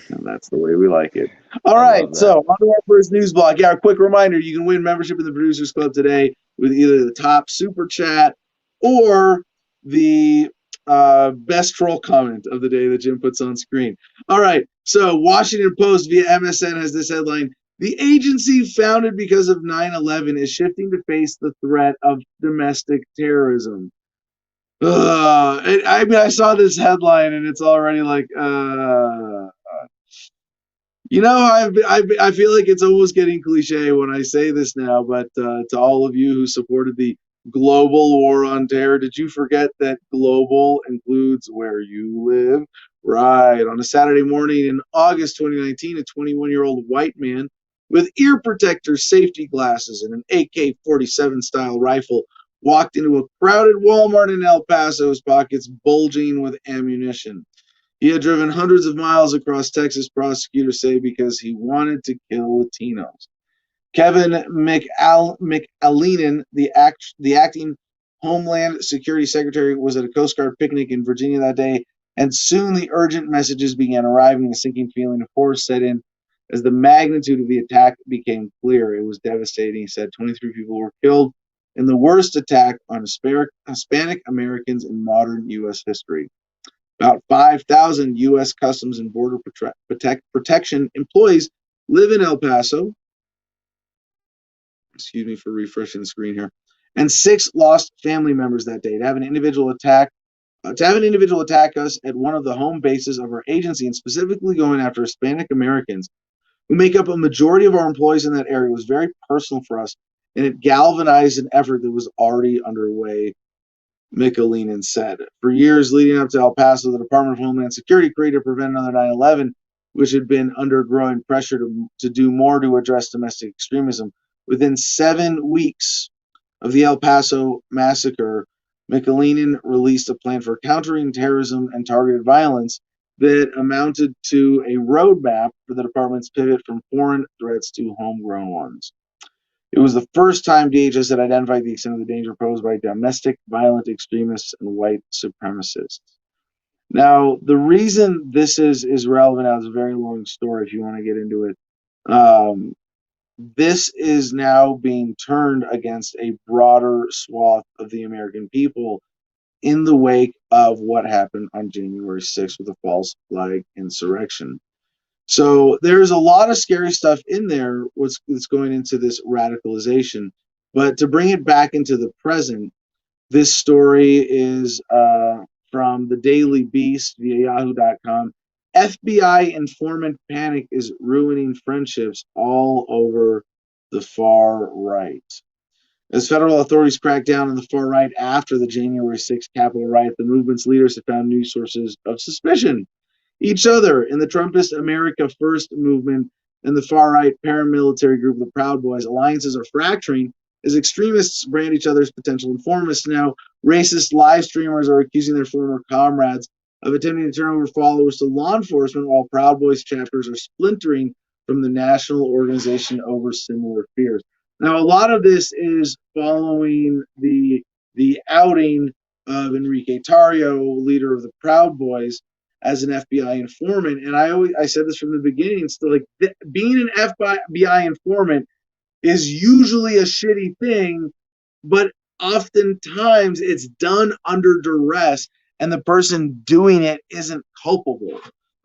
And that's the way we like it. All right, so on to our first news block. Yeah, a quick reminder, you can win membership in the Producers Club today with either the top super chat or the best troll comment of the day that Jim puts on screen. All right, so Washington Post via MSN has this headline: the agency founded because of 9/11 is shifting to face the threat of domestic terrorism. I saw this headline and it's already like, I feel like it's almost getting cliche when I say this now, but to all of you who supported the global war on terror, did you forget that global includes where you live? Right. On a Saturday morning in August 2019, a 21-year-old white man with ear protectors, safety glasses, and an AK-47 style rifle walked into a crowded Walmart in El Paso, his pockets bulging with ammunition. He had driven hundreds of miles across Texas, prosecutors say, because he wanted to kill Latinos. Kevin McAleenan, the acting Homeland Security Secretary, was at a Coast Guard picnic in Virginia that day, and soon the urgent messages began arriving. A sinking feeling of horror set in as the magnitude of the attack became clear. It was devastating, he said. 23 people were killed in the worst attack on Hispanic Americans in modern U.S. history. About 5,000 U.S. Customs and Border Protection employees live in El Paso. Excuse me for refreshing the screen here. And 6 lost family members that day. To have an individual attack us at one of the home bases of our agency, and specifically going after Hispanic Americans who make up a majority of our employees in that area, was very personal for us, and it galvanized an effort that was already underway, McAleenan said. For years leading up to El Paso, the Department of Homeland Security created Prevent Another 9/11, which had been under growing pressure to do more to address domestic extremism. Within 7 weeks of the El Paso massacre, McAleenan released a plan for countering terrorism and targeted violence that amounted to a roadmap for the department's pivot from foreign threats to homegrown ones. It was the first time DHS had identified the extent of the danger posed by domestic violent extremists and white supremacists. Now, the reason this is relevant now is a very long story if you want to get into it. This is now being turned against a broader swath of the American people in the wake of what happened on January 6th with the false flag insurrection. So there's a lot of scary stuff in there that's going into this radicalization. But to bring it back into the present, This story is from the Daily Beast via Yahoo.com. FBI informant panic is ruining friendships all over the far right. As federal authorities crack down on the far right after the January 6th Capitol riot, the movement's leaders have found new sources of suspicion. Each other in the Trumpist America First movement and the far right paramilitary group, the Proud Boys, alliances are fracturing as extremists brand each other as potential informants. Now, racist live streamers are accusing their former comrades of attempting to turn over followers to law enforcement, while Proud Boys chapters are splintering from the national organization over similar fears. Now, a lot of this is following the outing of Enrique Tarrio, leader of the Proud Boys, as an FBI informant. And I said this from the beginning. Still, like being an FBI informant is usually a shitty thing, but oftentimes it's done under duress, and the person doing it isn't culpable.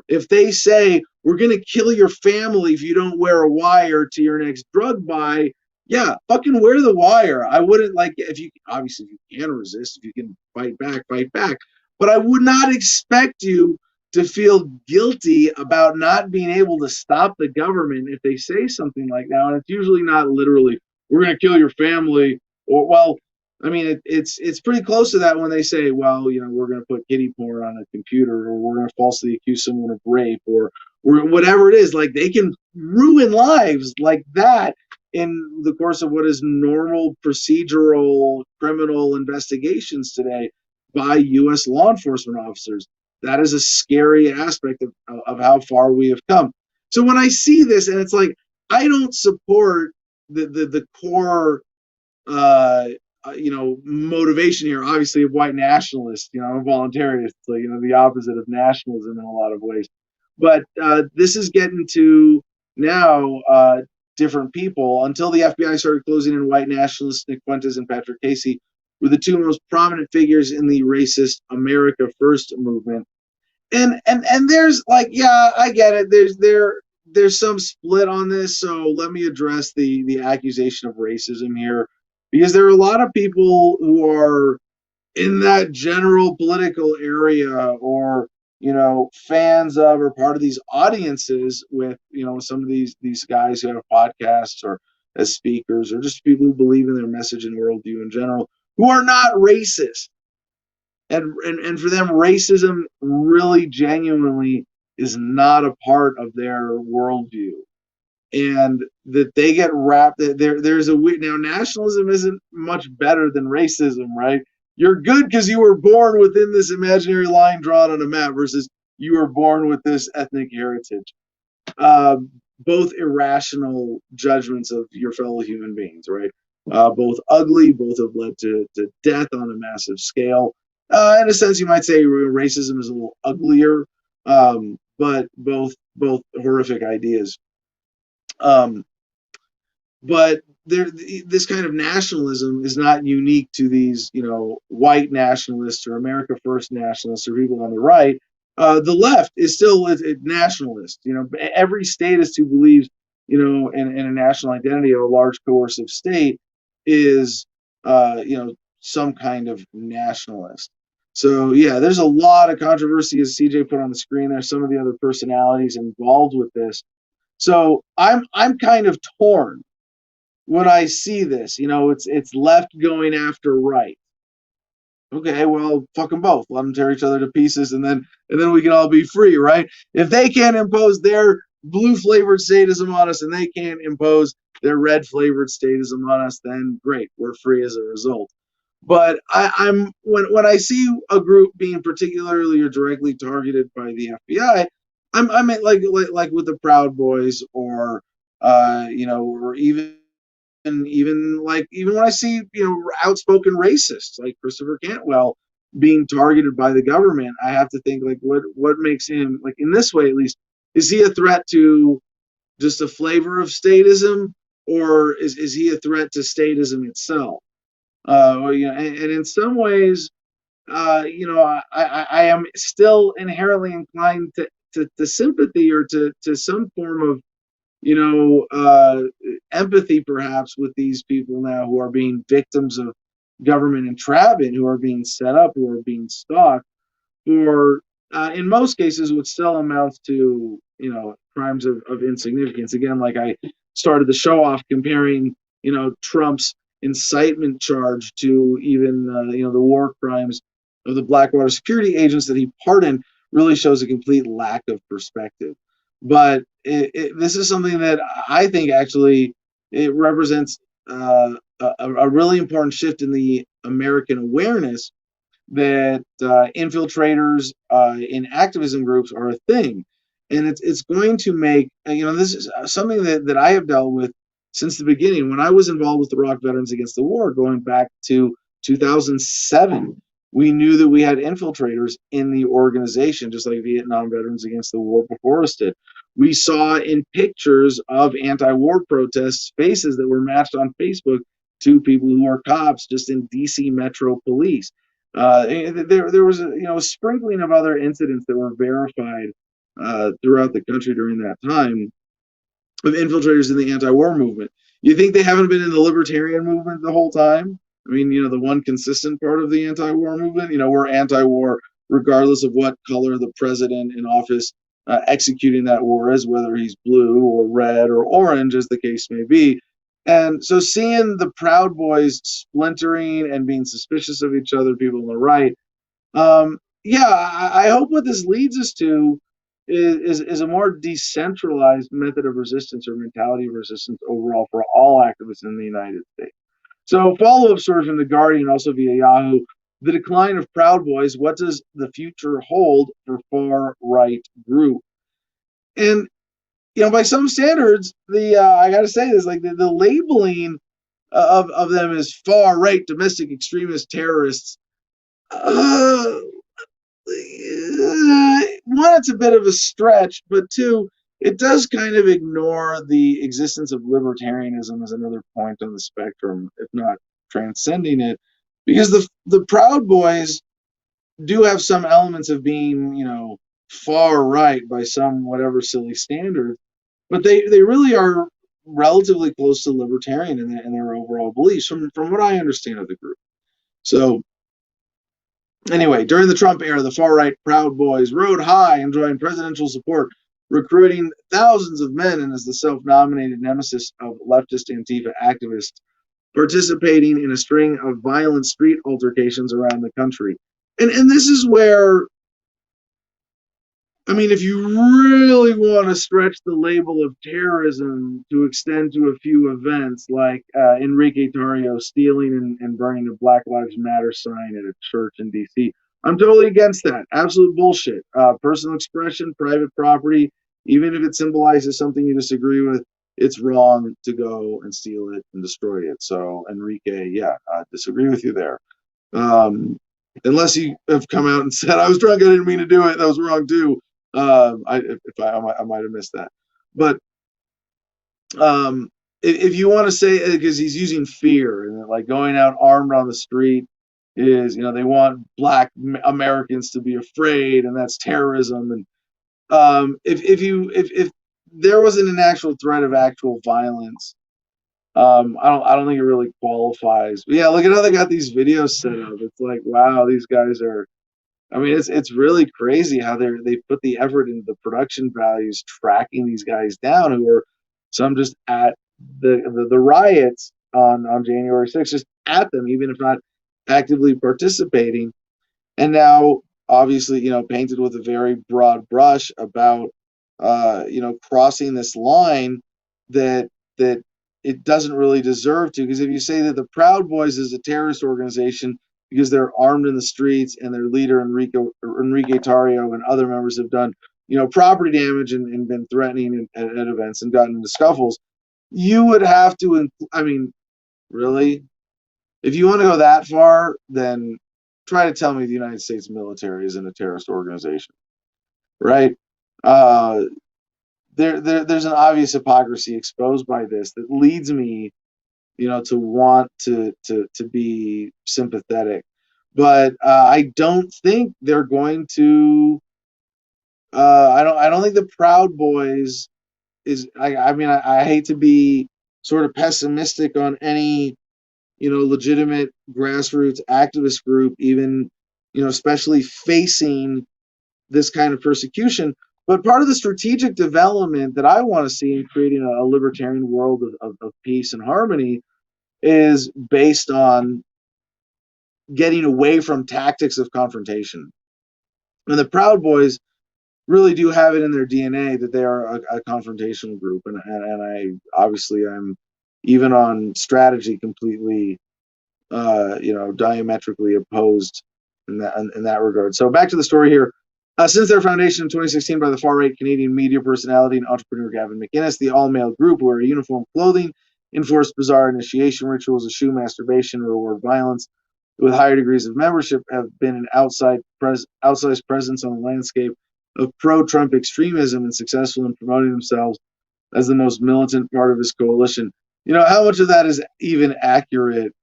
If they say, we're going to kill your family if you don't wear a wire to your next drug buy, yeah, fucking wear the wire. I wouldn't like, if you, obviously, if you can resist, if you can fight back, fight back. But I would not expect you to feel guilty about not being able to stop the government if they say something like that. And it's usually not literally, we're going to kill your family, or, well, I mean, it's pretty close to that when they say, well, you know, we're going to put kiddie porn on a computer, or we're going to falsely accuse someone of rape, or whatever it is. Like, they can ruin lives like that in the course of what is normal procedural criminal investigations today by U.S. law enforcement officers. That is a scary aspect of how far we have come. So when I see this, and it's like, I don't support the core motivation here, obviously, of white nationalists. You know, I'm a voluntarist, so, you know, the opposite of nationalism in a lot of ways. But this is getting to now different people. Until the FBI started closing in, white nationalists Nick Fuentes and Patrick Casey were the two most prominent figures in the racist America First movement. And there's like, yeah, I get it. There's some split on this, so let me address the accusation of racism here, because there are a lot of people who are in that general political area, or, you know, fans of or part of these audiences with, you know, some of these guys who have podcasts or as speakers, or just people who believe in their message and worldview in general, who are not racist. And for them, racism really genuinely is not a part of their worldview. And that they get wrapped, there's a now, nationalism isn't much better than racism, right? You're good because you were born within this imaginary line drawn on a map, versus you were born with this ethnic heritage. Both irrational judgments of your fellow human beings, right? Both ugly, both have led to death on a massive scale. In a sense, you might say racism is a little uglier, but both horrific ideas. But this kind of nationalism is not unique to these, you know, white nationalists or America First nationalists or people on the right. The left is still a nationalist. You know, every statist who believes, you know, in a national identity or a large coercive state is, you know, some kind of nationalist. So yeah, there's a lot of controversy, as CJ put on the screen there, some of the other personalities involved with this. So I'm kind of torn when I see this. You know, it's left going after right. Okay, well, fuck them both. Let them tear each other to pieces, and then we can all be free, right? If they can't impose their blue flavored statism on us, and they can't impose their red flavored statism on us, then great, we're free as a result. But I'm when I see a group being particularly or directly targeted by the FBI, I'm like with the Proud Boys, or you know, or even when I see, you know, outspoken racists like Christopher Cantwell being targeted by the government, I have to think, like, what makes him, like, in this way at least, is he a threat to just a flavor of statism, or is he a threat to statism itself? You know, and in some ways, you know, I am still inherently inclined to sympathy, or to some form of, you know, empathy perhaps with these people now who are being victims of government entrapment who are being set up, who are being stalked for, in most cases, what still amounts to, crimes of insignificance. Again, like I started the show off comparing, Trump's incitement charge to even, the war crimes of the Blackwater security agents that he pardoned really shows a complete lack of perspective. But this is something that I think actually it represents a really important shift in the American awareness that infiltrators in activism groups are a thing, and it's going to make, this is something that I have dealt with since the beginning. When I was involved with the Iraq Veterans Against the War, going back to 2007, we knew that we had infiltrators in the organization, just like Vietnam Veterans Against the War before us did. We saw in pictures of anti-war protests faces that were matched on Facebook to people who are cops just in DC Metro Police. There was a sprinkling of other incidents that were verified throughout the country during that time of infiltrators in the anti-war movement. You think they haven't been in the libertarian movement the whole time? I mean, the one consistent part of the anti-war movement, we're anti-war regardless of what color the president in office executing that war is, whether he's blue or red or orange, as the case may be. And so seeing the Proud Boys splintering and being suspicious of each other, people on the right, I hope what this leads us to is a more decentralized method of resistance or mentality of resistance overall for all activists in the United States. So follow-up story from The Guardian, also via Yahoo: the decline of Proud Boys, what does the future hold for far-right group? And by some standards, I got to say this, like the labeling of them as far right, domestic extremist terrorists. One, it's a bit of a stretch, but two, it does kind of ignore the existence of libertarianism as another point on the spectrum, if not transcending it, because the Proud Boys do have some elements of being, far right by some whatever silly standard, but they really are relatively close to libertarian in their overall beliefs, from what I understand of the group. So anyway, during the Trump era, the far-right Proud Boys rode high, enjoying presidential support, recruiting thousands of men, and as the self-nominated nemesis of leftist Antifa activists, participating in a string of violent street altercations around the country. And this is where, if you really want to stretch the label of terrorism to extend to a few events like Enrique Tarrio stealing and burning a Black Lives Matter sign at a church in D.C., I'm totally against that. Absolute bullshit. Personal expression, private property, even if it symbolizes something you disagree with, it's wrong to go and steal it and destroy it. So, Enrique, I disagree with you there. Unless you have come out and said, I was drunk, I didn't mean to do it, that was wrong too. I might have missed that. But if you want to say, because he's using fear and like going out armed on the street is, they want Black Americans to be afraid, and that's terrorism. And if there wasn't an actual threat of actual violence, I don't think it really qualifies. But yeah, look at how they got these videos set up. It's like, wow, these guys are. It's really crazy how they put the effort into the production values tracking these guys down, who are some just at the riots on January 6th, just at them, even if not actively participating. And now, obviously, painted with a very broad brush about, crossing this line that it doesn't really deserve to. Because if you say that the Proud Boys is a terrorist organization because they're armed in the streets and their leader, Enrique Tarrio, and other members have done, property damage and been threatening at events and gotten into scuffles, you would have to, really? If you want to go that far, then try to tell me the United States military isn't a terrorist organization, right? There's an obvious hypocrisy exposed by this that leads me, to want to be sympathetic, but I don't think they're going to. I don't think the Proud Boys is. I hate to be sort of pessimistic on any legitimate grassroots activist group, even, especially facing this kind of persecution. But part of the strategic development that I want to see in creating a libertarian world of peace and harmony is based on getting away from tactics of confrontation. And the Proud Boys really do have it in their DNA that they are a confrontational group. And I'm even on strategy completely, diametrically opposed in that regard. So back to the story here. Since their foundation in 2016 by the far-right Canadian media personality and entrepreneur Gavin McInnes, the all-male group wear uniform clothing, enforce bizarre initiation rituals, eschew masturbation, reward violence, with higher degrees of membership, have been an outsized presence on the landscape of pro-Trump extremism and successful in promoting themselves as the most militant part of his coalition. How much of that is even accurate?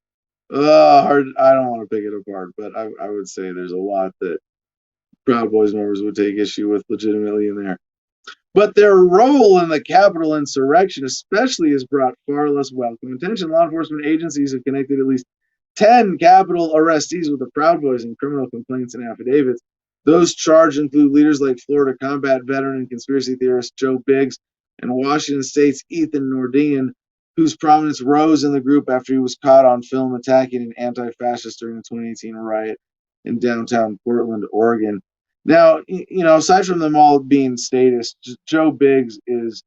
Hard. I don't want to pick it apart, but I would say there's a lot that Proud Boys members would take issue with legitimately in there. But their role in the Capitol insurrection especially has brought far less welcome attention. Law enforcement agencies have connected at least 10 Capitol arrestees with the Proud Boys in criminal complaints and affidavits. Those charged include leaders like Florida combat veteran and conspiracy theorist Joe Biggs and Washington State's Ethan Nordean, whose prominence rose in the group after he was caught on film attacking an anti-fascist during the 2018 riot in downtown Portland, Oregon. Now, aside from them all being statists, Joe Biggs is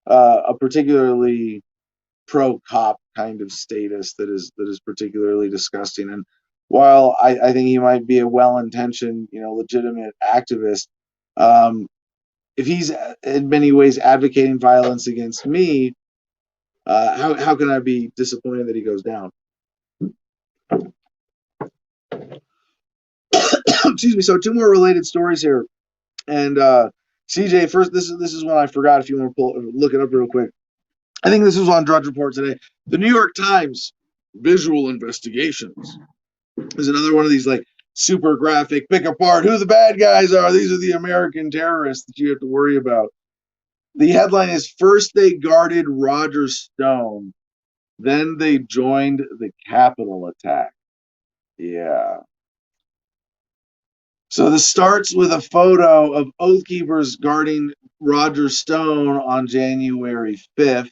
a particularly pro-cop kind of statist that is particularly disgusting. And while I think he might be a well-intentioned, legitimate activist, if he's in many ways advocating violence against me, how can I be disappointed that he goes down? Excuse me. So 2 more related stories here, and CJ, first, this is one I forgot. If you want to look it up real quick, I think this was on Drudge Report today. The New York Times Visual Investigations is another one of these like super graphic, pick apart who the bad guys are. These are the American terrorists that you have to worry about. The headline is, first they guarded Roger Stone, then they joined the Capitol attack. Yeah. So this starts with a photo of Oath Keepers guarding Roger Stone on January 5th,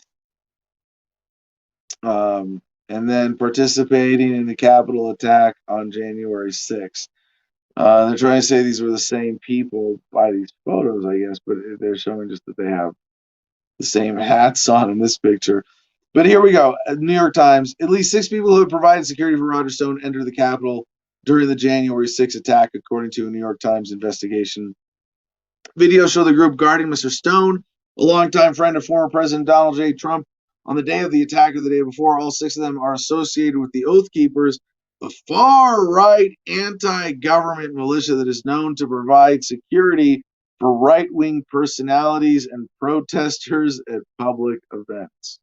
and then participating in the Capitol attack on January 6th. They're trying to say these were the same people by these photos, I guess, but they're showing just that they have the same hats on in this picture. But here we go. New York Times, at least 6 people who had provided security for Roger Stone entered the Capitol during the January 6th attack, according to a New York Times investigation. Videos show the group guarding Mr. Stone, a longtime friend of former President Donald J. Trump. On the day of the attack or the day before, all 6 of them are associated with the Oath Keepers, a far-right anti-government militia that is known to provide security for right-wing personalities and protesters at public events.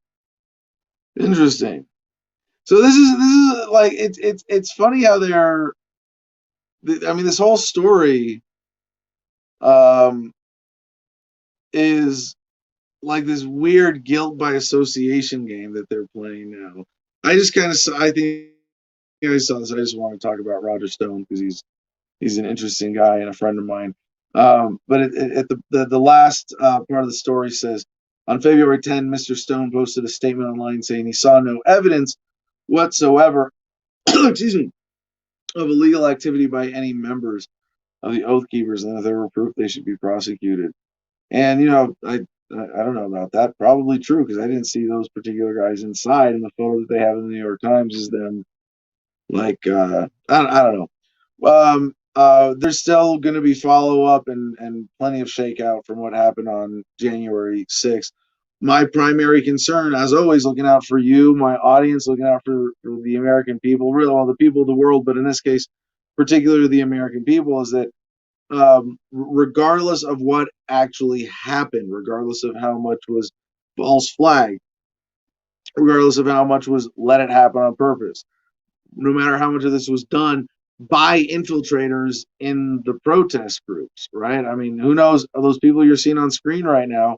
Interesting. So this is like it's funny how they're. I mean, this whole story is like this weird guilt by association game that they're playing now. I think I saw this. I just want to talk about Roger Stone because he's an interesting guy and a friend of mine. But at the last part of the story says, on February 10, Mr. Stone posted a statement online saying he saw no evidence whatsoever, excuse me, of illegal activity by any members of the Oath Keepers, and if there were proof, they should be prosecuted. And I don't know about that. Probably true, because I didn't see those particular guys inside, and the photo that they have in the New York Times is them like I don't know. There's still going to be follow-up and plenty of shakeout from what happened on January 6th. My primary concern, as always, looking out for you, my audience, looking out for the American people, really all the people of the world, but in this case, particularly the American people, is that regardless of what actually happened, regardless of how much was false flag, regardless of how much was let it happen on purpose, no matter how much of this was done by infiltrators in the protest groups, right? I mean, who knows, those people you're seeing on screen right now,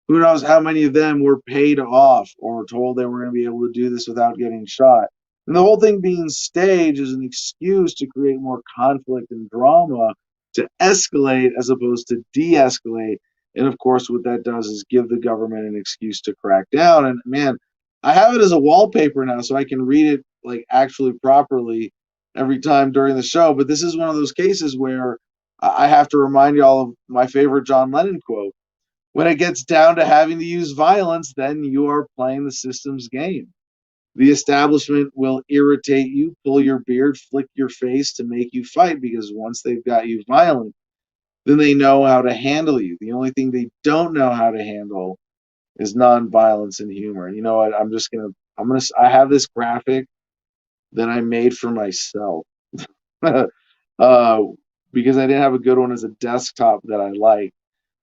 who knows how many of them were paid off or told they were going to be able to do this without getting shot. And the whole thing being staged is an excuse to create more conflict and drama, to escalate as opposed to de-escalate. And of course, what that does is give the government an excuse to crack down. And man, I have it as a wallpaper now, so I can read it like actually properly every time during the show. But this is one of those cases where I have to remind y'all of my favorite John Lennon quote. When it gets down to having to use violence, then you are playing the system's game. The establishment will irritate you, pull your beard, flick your face to make you fight, because once they've got you violent, then they know how to handle you. The only thing they don't know how to handle is nonviolence and humor. And you know what? I have this graphic that I made for myself because I didn't have a good one as a desktop that I like.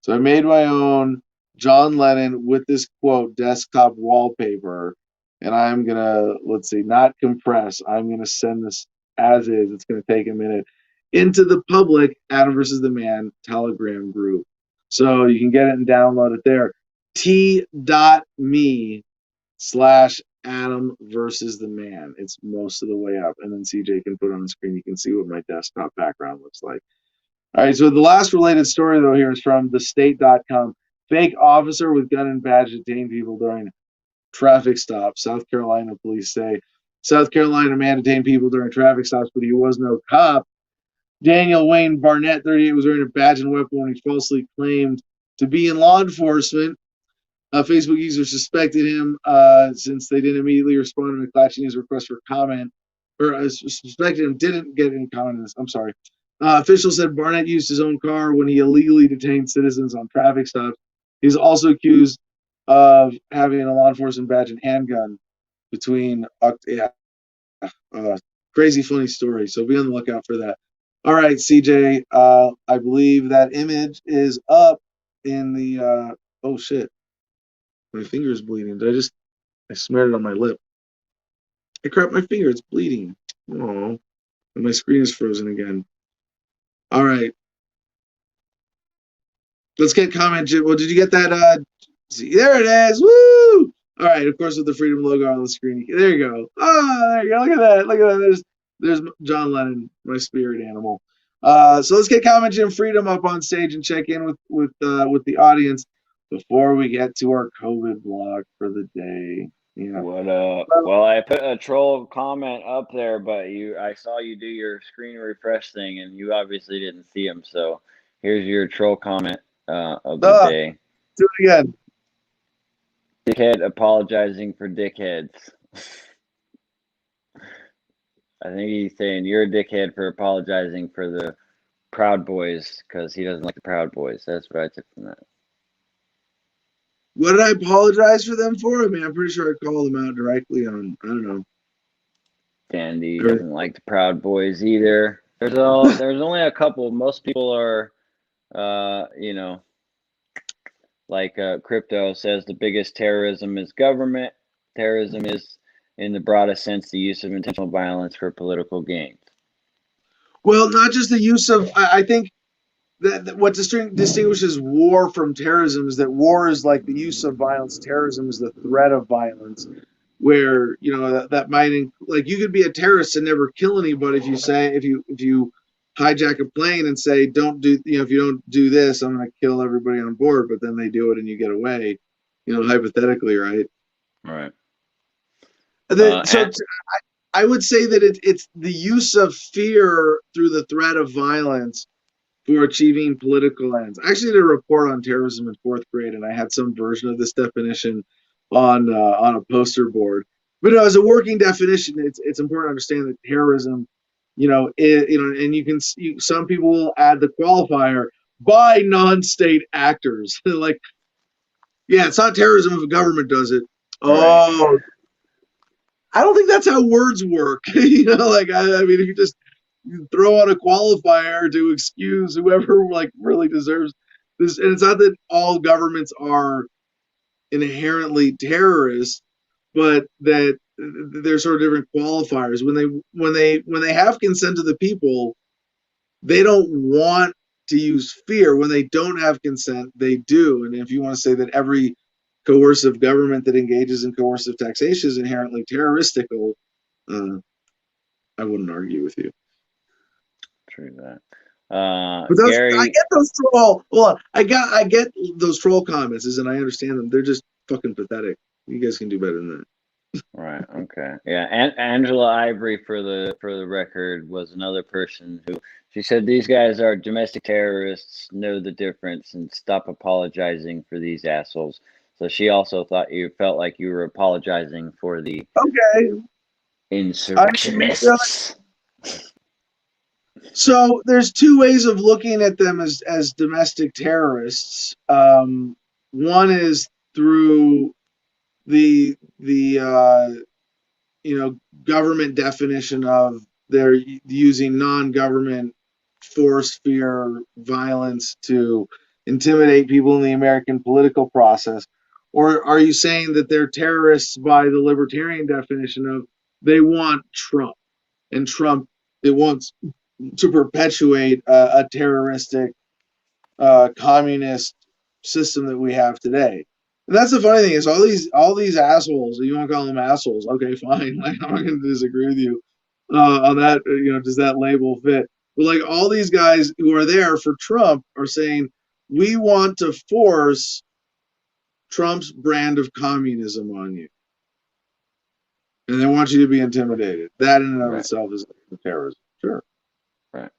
So I made my own John Lennon with this quote desktop wallpaper, and I'm gonna, let's see, not compress. I'm gonna send this as is. It's gonna take a minute into the public Adam versus the Man Telegram group, so you can get it and download it there. T.me/Adam versus the Man. It's most of the way up, and then CJ can put on the screen. You can see what my desktop background looks like. All right, so the last related story, though, here is from thestate.com. Fake officer with gun and badge detained people during traffic stop. South Carolina police say South Carolina man detained people during traffic stops, but he was no cop. Daniel Wayne Barnett, 38, was wearing a badge and weapon when he falsely claimed to be in law enforcement. Facebook users suspected him since they didn't immediately respond to McClatchy his request for comment, or suspected him didn't get any comment. I'm sorry. Officials said Barnett used his own car when he illegally detained citizens on traffic stops. He's also accused of having a law enforcement badge and handgun between. Crazy funny story. So be on the lookout for that. All right, CJ. I believe that image is up in the. Oh shit! My finger is bleeding. I smeared it on my lip. I cracked my finger. It's bleeding. Oh, and my screen is frozen again. All right. Let's get comment. Well, did you get that? See, there it is. Woo! All right. Of course, with the Freedom logo on the screen. There you go. Oh, there you go. Look at that. Look at that. There's John Lennon, my spirit animal. So let's get comment Jim Freedom up on stage and check in with the audience before we get to our COVID blog for the day. Yeah. What up? Well, I put a troll comment up there, but I saw you do your screen refresh thing, and you obviously didn't see him. So here's your troll comment of the day. Do it again. Dickhead apologizing for dickheads. I think he's saying you're a dickhead for apologizing for the Proud Boys because he doesn't like the Proud Boys. That's what I took from that. What did I apologize for them for? I mean, I'm pretty sure I called them out directly on, I don't know. Dandy doesn't like the Proud Boys either. There's only a couple. Most people are, like Crypto says, the biggest terrorism is government. Terrorism is, in the broadest sense, the use of intentional violence for political gains. Well, not just the use of, I think that what distinguishes war from terrorism is that war is like the use of violence. Terrorism is the threat of violence, where, that might, like, you could be a terrorist and never kill anybody if you hijack a plane and say, don't do, if you don't do this, I'm going to kill everybody on board, but then they do it and you get away, hypothetically, right? Right. I would say that it's the use of fear through the threat of violence for achieving political ends. I actually did a report on terrorism in 4th grade, and I had some version of this definition on a poster board. But as a working definition, it's important to understand that terrorism, and some people will add the qualifier by non-state actors. Like, yeah, it's not terrorism if a government does it. Oh, I don't think that's how words work. I mean, if you just throw out a qualifier to excuse whoever really deserves this, and it's not that all governments are inherently terrorists, but that there's sort of different qualifiers. When they have consent of the people, they don't want to use fear. When they don't have consent, they do. And if you want to say that every coercive government that engages in coercive taxation is inherently terroristical, I wouldn't argue with you. True that. But those, Gary, I get those troll. Hold on, I get those troll comments, and I understand them. They're just fucking pathetic. You guys can do better than that. right? Okay, yeah. And Angela Ivory, for the record, was another person who she said these guys are domestic terrorists. Know the difference and stop apologizing for these assholes. So she also thought you felt like you were apologizing for the Okay. insurrectionists. So there's two ways of looking at them as domestic terrorists. One is through the government definition of they're using non-government force, fear, violence to intimidate people in the American political process. Or are you saying that they're terrorists by the libertarian definition of they want Trump, and Trump, it wants to perpetuate a terroristic communist system that we have today? And that's the funny thing is all these assholes. You want to call them assholes? Okay, fine. Like, I'm not going to disagree with you on that. Does that label fit? But like all these guys who are there for Trump are saying we want to force Trump's brand of communism on you, and they want you to be intimidated. That in and of itself is terrorism. Sure. Right.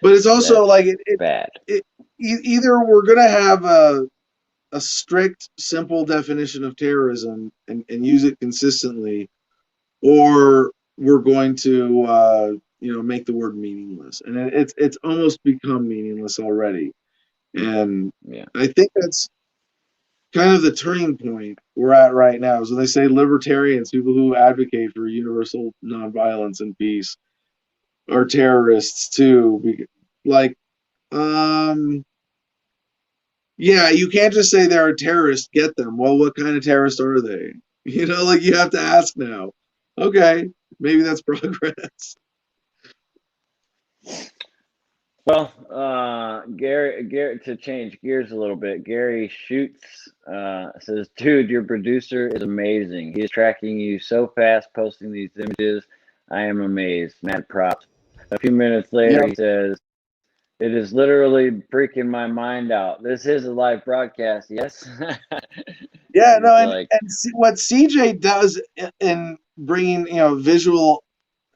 But it's also like bad. Either we're going to have a strict, simple definition of terrorism and use it consistently, or we're going to make the word meaningless. And it's almost become meaningless already. And yeah, I think that's kind of the turning point we're at right now. So they say libertarians, people who advocate for universal nonviolence and peace, are terrorists too. Like, yeah, you can't just say they're a terrorist, get them. Well, what kind of terrorist are they? Like you have to ask now. Okay, maybe that's progress. Well, Gary, to change gears a little bit, Gary Shoots says, dude, your producer is amazing. He is tracking you so fast, posting these images. I am amazed. Mad props. A few minutes later, He says, it is literally freaking my mind out. This is a live broadcast, yes? Yeah, no, and see, what CJ does in bringing visual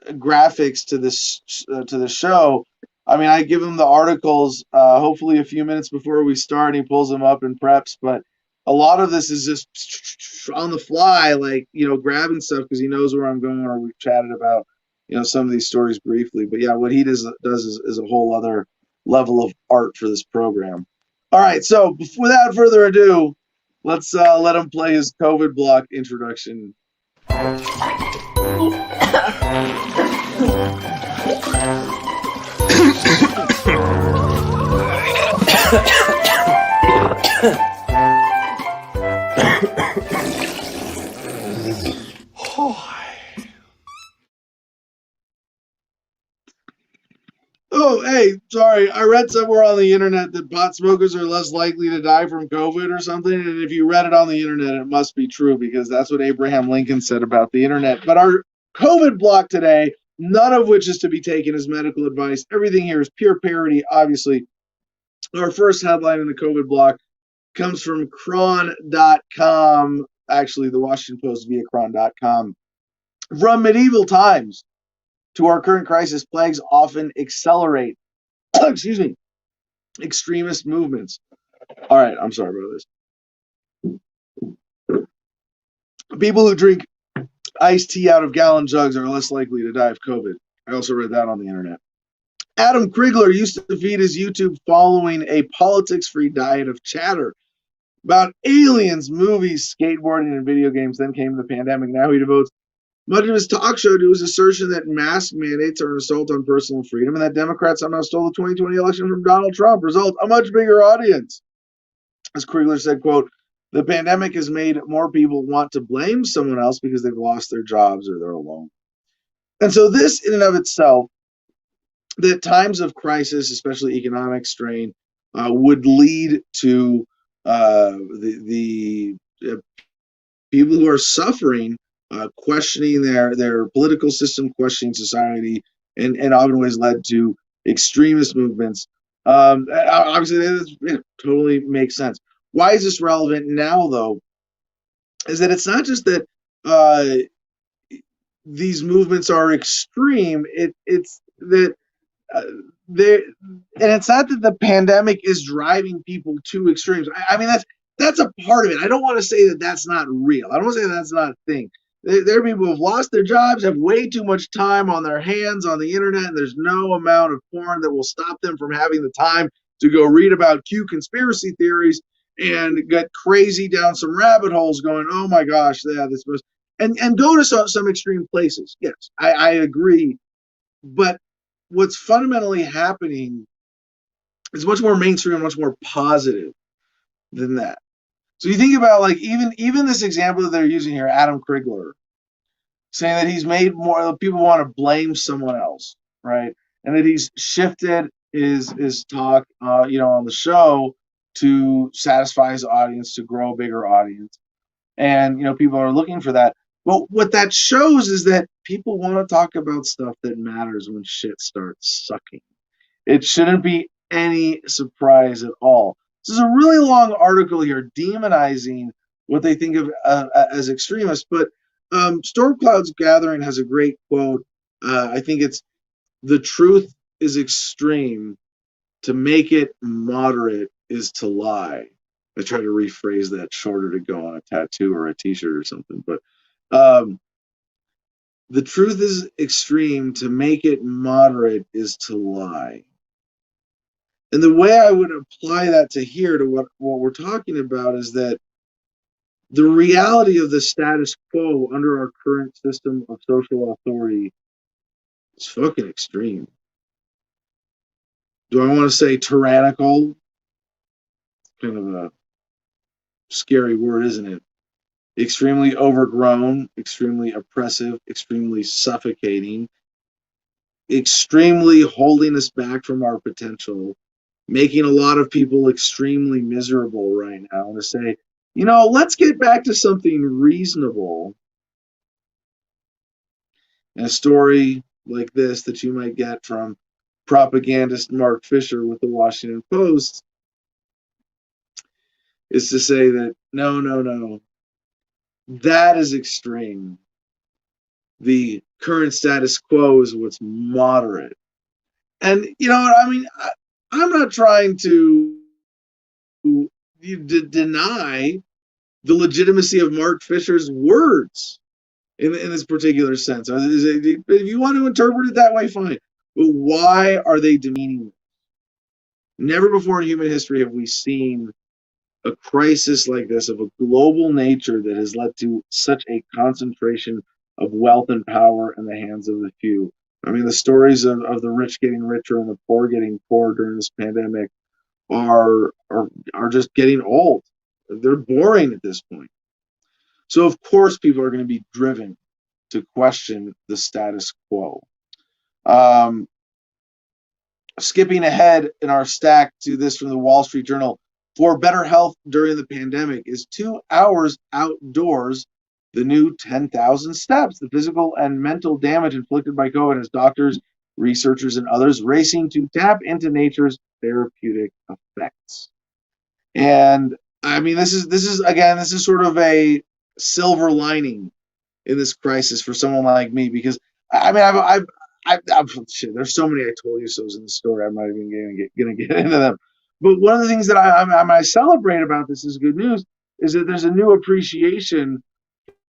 graphics to the show. I mean, I give him the articles hopefully a few minutes before we start. He pulls them up and preps, but a lot of this is just on the fly, like grabbing stuff because he knows where I'm going, or we've chatted about some of these stories briefly. But yeah, what he does is a whole other level of art for this program. All right, so without further ado, let's let him play his COVID block introduction. Oh, hey, sorry. I read somewhere on the internet that pot smokers are less likely to die from COVID or something. And if you read it on the internet, it must be true because that's what Abraham Lincoln said about the internet. But our COVID block today, none of which is to be taken as medical advice. Everything here is pure parody, obviously. Our first headline in the COVID block comes from Chron.com. Actually, the Washington Post via Chron.com. From medieval times to our current crisis, plagues often accelerate extremist movements. All right, I'm sorry about this. People who drink iced tea out of gallon jugs are less likely to die of COVID. I also read that on the internet. Adam Krigler used to feed his YouTube following a politics-free diet of chatter about aliens, movies, skateboarding, and video games. Then came the pandemic. Now he devotes much of his talk show to his assertion that mask mandates are an assault on personal freedom and that Democrats somehow stole the 2020 election from Donald Trump. Result, a much bigger audience. As Krigler said, quote, the pandemic has made more people want to blame someone else because they've lost their jobs or they're alone. And so this in and of itself, that times of crisis, especially economic strain, would lead to the people who are suffering questioning their political system, questioning society, and often ways led to extremist movements. Obviously, it totally makes sense. Why is this relevant now, though? Is that it's not just that these movements are extreme. It's that there, and it's not that the pandemic is driving people to extremes. I mean, that's a part of it. I don't want to say that that's not real. I don't want to say that that's not a thing. There are people who have lost their jobs, have way too much time on their hands on the internet, and there's no amount of porn that will stop them from having the time to go read about Q conspiracy theories and get crazy down some rabbit holes going, oh my gosh, yeah, this must, and go to some extreme places. Yes, I agree. But what's fundamentally happening is much more mainstream and much more positive than that. So you think about like even this example that they're using here, Adam Krigler, saying that he's made more people want to blame someone else, right? And that he's shifted his talk, on the show to satisfy his audience, to grow a bigger audience, and people are looking for that. But what that shows is that people want to talk about stuff that matters when shit starts sucking. It shouldn't be any surprise at all. This is a really long article here demonizing what they think of as extremists. But Storm Clouds Gathering has a great quote. I think it's, "The truth is extreme. To make it moderate is to lie." I try to rephrase that shorter to go on a tattoo or a t-shirt or something. But the truth is extreme. To make it moderate is to lie. And the way I would apply that to here, to what we're talking about, is that the reality of the status quo under our current system of social authority is fucking extreme. Do I want to say tyrannical? Kind of a scary word, isn't it? Extremely overgrown, extremely oppressive, extremely suffocating, extremely holding us back from our potential, making a lot of people extremely miserable right now. And to say, let's get back to something reasonable. And a story like this that you might get from propagandist Mark Fisher with the Washington Post is to say that no, that is extreme. The current status quo is what's moderate. And you know what I mean? I'm not trying to deny the legitimacy of Mark Fisher's words in this particular sense. If you want to interpret it that way, fine. But why are they demeaning it? Never before in human history have we seen a crisis like this of a global nature that has led to such a concentration of wealth and power in the hands of the few. I mean, the stories of the rich getting richer and the poor getting poorer during this pandemic are just getting old. They're boring at this point. So of course people are going to be driven to question the status quo. Skipping ahead in our stack to this from the Wall Street Journal, for better health during the pandemic is 2 hours outdoors, the new 10,000 steps. The physical and mental damage inflicted by COVID has doctors, researchers, and others racing to tap into nature's therapeutic effects. And I mean, this is sort of a silver lining in this crisis for someone like me, because I mean, shit, there's so many I told you so's in the story. I'm not even gonna get into them. But one of the things that I celebrate about this is good news, is that there's a new appreciation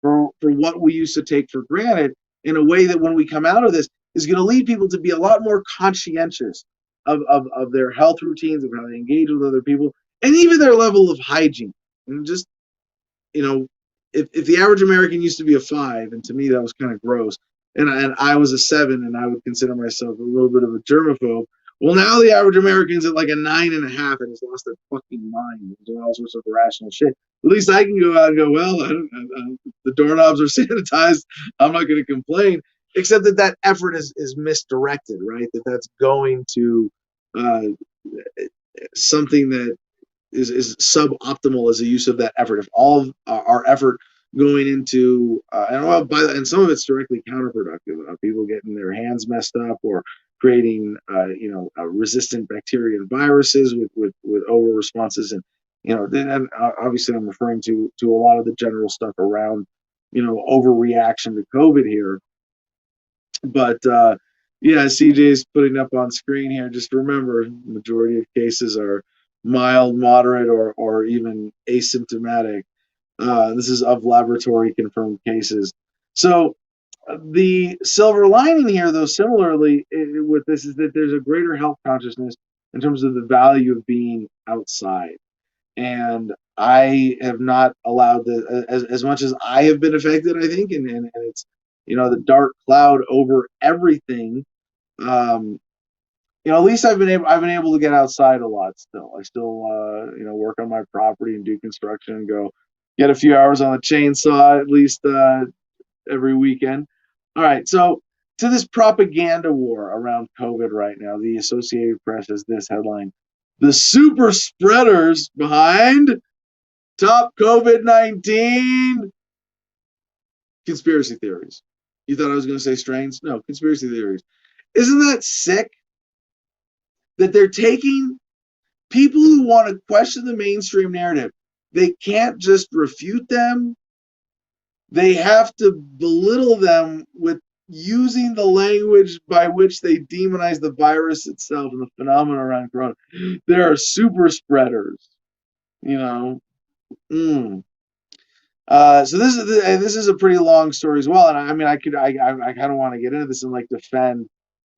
for what we used to take for granted, in a way that when we come out of this is going to lead people to be a lot more conscientious of their health routines, of how they engage with other people, and even their level of hygiene. And just, if the average American used to be a 5, and to me that was kind of gross, and I was a 7, and I would consider myself a little bit of a germaphobe. Well, now the average American's at like a 9.5 and has lost their fucking mind and doing all sorts of irrational shit. At least I can go out and go, well, the doorknobs are sanitized. I'm not going to complain, except that effort is misdirected, right? That's going to something that is suboptimal as a use of that effort. If all of our effort going into and some of it's directly counterproductive. People getting their hands messed up or creating resistant bacteria and viruses with over responses, and and obviously I'm referring to a lot of the general stuff around overreaction to COVID here. But yeah, CJ's putting up on screen here. Just remember, the majority of cases are mild, moderate, or even asymptomatic. This is of laboratory confirmed cases. So the silver lining here, though, similarly with this, is that there's a greater health consciousness in terms of the value of being outside. And I have not allowed as much as I have been affected, I think, and it's the dark cloud over everything. At least I've been able to get outside a lot still. I still work on my property and do construction and go get a few hours on the chainsaw at least every weekend. All right, so to this propaganda war around COVID right now, the Associated Press has this headline: "The super spreaders behind top COVID-19 conspiracy theories." You thought I was going to say strains? No, conspiracy theories. Isn't that sick? That they're taking people who want to question the mainstream narrative. They can't just refute them. They have to belittle them with using the language by which they demonize the virus itself and the phenomena around corona. There are super spreaders, So this is a pretty long story as well, and I mean I kind of want to get into this and defend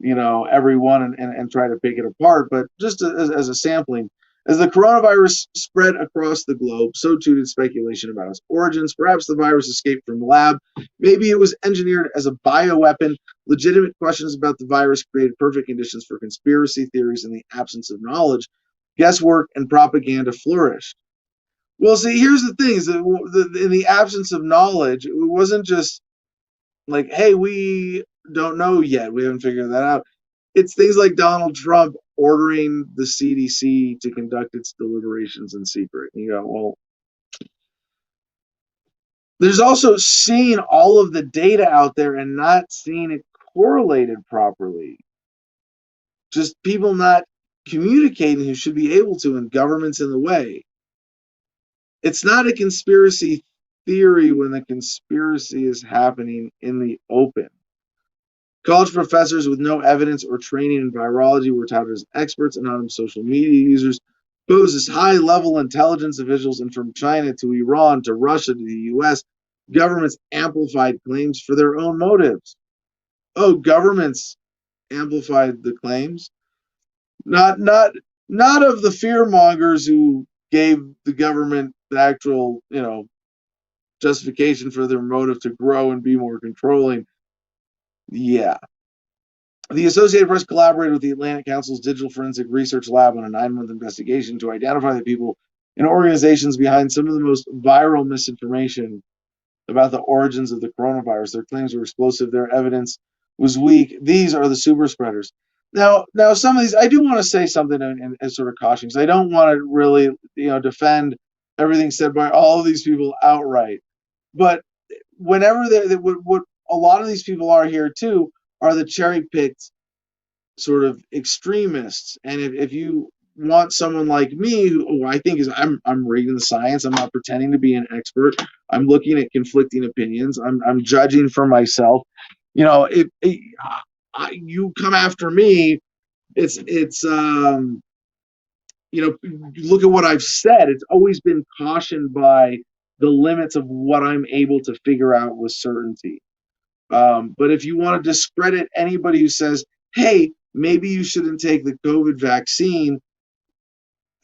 everyone and try to pick it apart, but just as a sampling. As the coronavirus spread across the globe, so too did speculation about its origins. Perhaps the virus escaped from the lab. Maybe it was engineered as a bioweapon. Legitimate questions about the virus created perfect conditions for conspiracy theories in the absence of knowledge. Guesswork and propaganda flourished. Well, see, here's the thing: is that in the absence of knowledge, it wasn't just like, hey, we don't know yet. We haven't figured that out. It's things like Donald Trump ordering the CDC to conduct its deliberations in secret. And you go, well, there's also seeing all of the data out there and not seeing it correlated properly. Just people not communicating who should be able to, and governments in the way. It's not a conspiracy theory when the conspiracy is happening in the open. College professors with no evidence or training in virology were touted as experts. Anonymous social media users posed as high-level intelligence officials, and from China to Iran to Russia to the U.S., governments amplified claims for their own motives. Oh, governments amplified the claims? Not of the fear-mongers who gave the government the actual, justification for their motive to grow and be more controlling. Yeah. The Associated Press collaborated with the Atlantic Council's Digital Forensic Research Lab on a 9-month investigation to identify the people and organizations behind some of the most viral misinformation about the origins of the coronavirus. Their claims were explosive. Their evidence was weak. These are the super spreaders. Now, some of these, I do want to say something as sort of caution, because I don't want to really, defend everything said by all of these people outright. But whenever what a lot of these people are here too are the cherry-picked sort of extremists. And if you want someone like me, who I think is, I'm reading the science, I'm not pretending to be an expert, I'm looking at conflicting opinions, I'm judging for myself. If you come after me, it's look at what I've said. It's always been cautioned by the limits of what I'm able to figure out with certainty. But if you want to discredit anybody who says, hey, maybe you shouldn't take the COVID vaccine,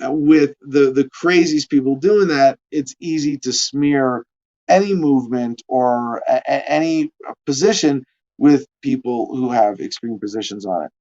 with the craziest people doing that, it's easy to smear any movement or any position with people who have extreme positions on it.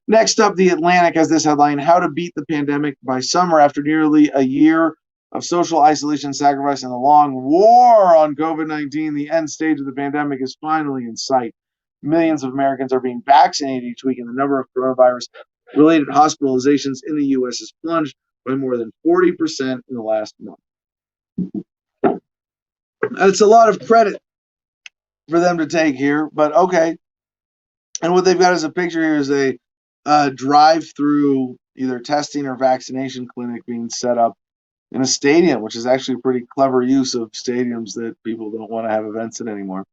Next up, The Atlantic has this headline: "How to Beat the Pandemic by Summer." After nearly a year of social isolation, sacrifice, and a long war on COVID-19, the end stage of the pandemic is finally in sight. Millions of Americans are being vaccinated each week, and the number of coronavirus-related hospitalizations in the U.S. has plunged by more than 40% in the last month. It's a lot of credit for them to take here, but okay. And what they've got as a picture here is a drive-through either testing or vaccination clinic being set up in a stadium, which is actually a pretty clever use of stadiums that people don't want to have events in anymore.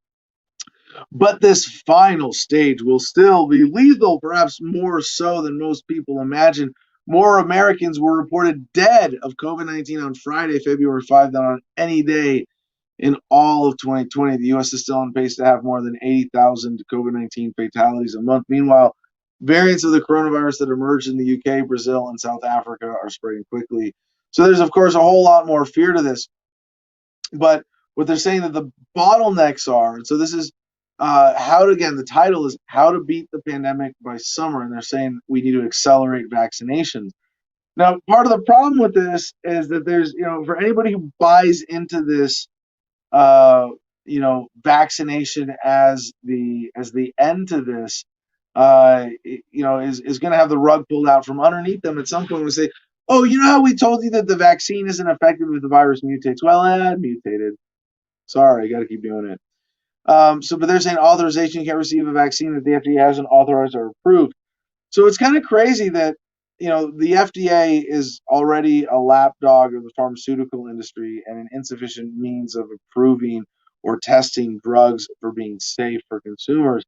But this final stage will still be lethal, perhaps more so than most people imagine. More Americans were reported dead of COVID-19 on Friday, February 5, than on any day in all of 2020. The U.S. is still on pace to have more than 80,000 COVID-19 fatalities a month. Meanwhile, variants of the coronavirus that emerged in the UK, Brazil, and South Africa are spreading quickly. So there's, of course, a whole lot more fear to this. But what they're saying that the bottlenecks are, and so this is how to, again, the title is How to Beat the Pandemic by Summer, and they're saying we need to accelerate vaccinations. Now, part of the problem with this is that there's, for anybody who buys into this, vaccination as the end to this, is going to have the rug pulled out from underneath them at some point. We say, oh, you know how we told you that the vaccine isn't effective if the virus mutates? Well, it mutated. Sorry, I got to keep doing it. But they're saying authorization, you can't receive a vaccine that the FDA hasn't authorized or approved. So it's kind of crazy that, the FDA is already a lapdog of the pharmaceutical industry and an insufficient means of approving or testing drugs for being safe for consumers.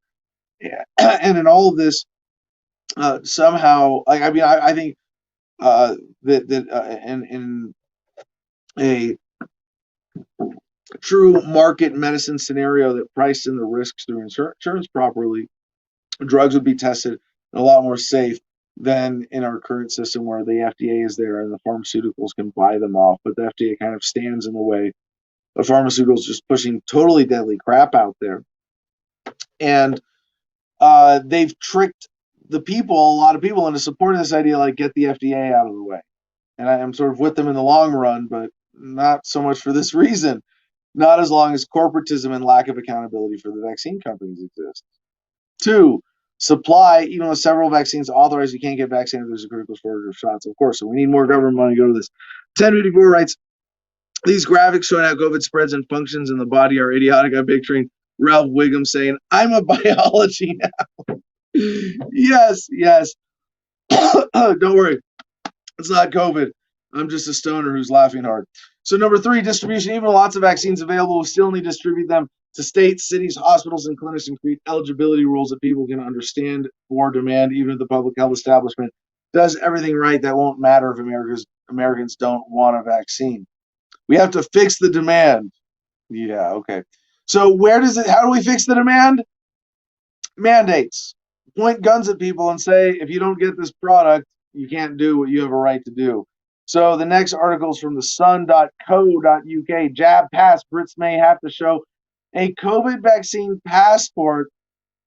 Yeah. And in all of this, somehow, I think that in a true market medicine scenario that priced in the risks through insurance properly, drugs would be tested and a lot more safe than in our current system where the FDA is there and the pharmaceuticals can buy them off. But the FDA kind of stands in the way of pharmaceuticals just pushing totally deadly crap out there. And they've tricked a lot of people into supporting this idea, like get the FDA out of the way. And I am sort of with them in the long run, but not so much for this reason. Not as long as corporatism and lack of accountability for the vaccine companies exist. 2, supply, even with several vaccines authorized, you can't get vaccinated. There's a critical shortage of shots, of course. So we need more government money to go to this. 1054 writes, these graphics showing how COVID spreads and functions in the body are idiotic. I'm picturing Ralph Wiggum saying, I'm a biology now. Yes. Don't worry. It's not COVID. I'm just a stoner who's laughing hard. So number 3, distribution. Even with lots of vaccines available, we still need to distribute them to states, cities, hospitals, and clinics and create eligibility rules that people can understand for demand. Even if the public health establishment does everything right, that won't matter if Americans don't want a vaccine. We have to fix the demand. Yeah, okay. So how do we fix the demand? Mandates. Point guns at people and say, if you don't get this product, you can't do what you have a right to do. So the next article is from the sun.co.uk. Jab pass. Brits may have to show a COVID vaccine passport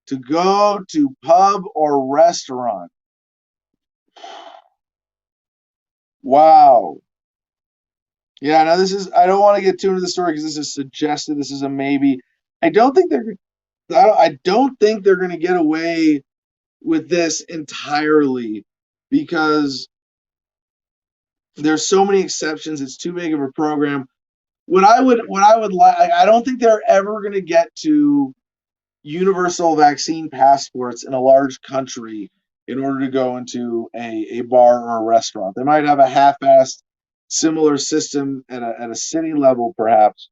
to go to pub or restaurant. Wow. Yeah, now I don't want to get too into the story because this is suggested. This is a maybe. I don't think they're going to get away with this entirely because there's so many exceptions. It's too big of a program. What I would like, I don't think they're ever going to get to universal vaccine passports in a large country in order to go into a bar or a restaurant. They might have a half-assed similar system at a city level, perhaps.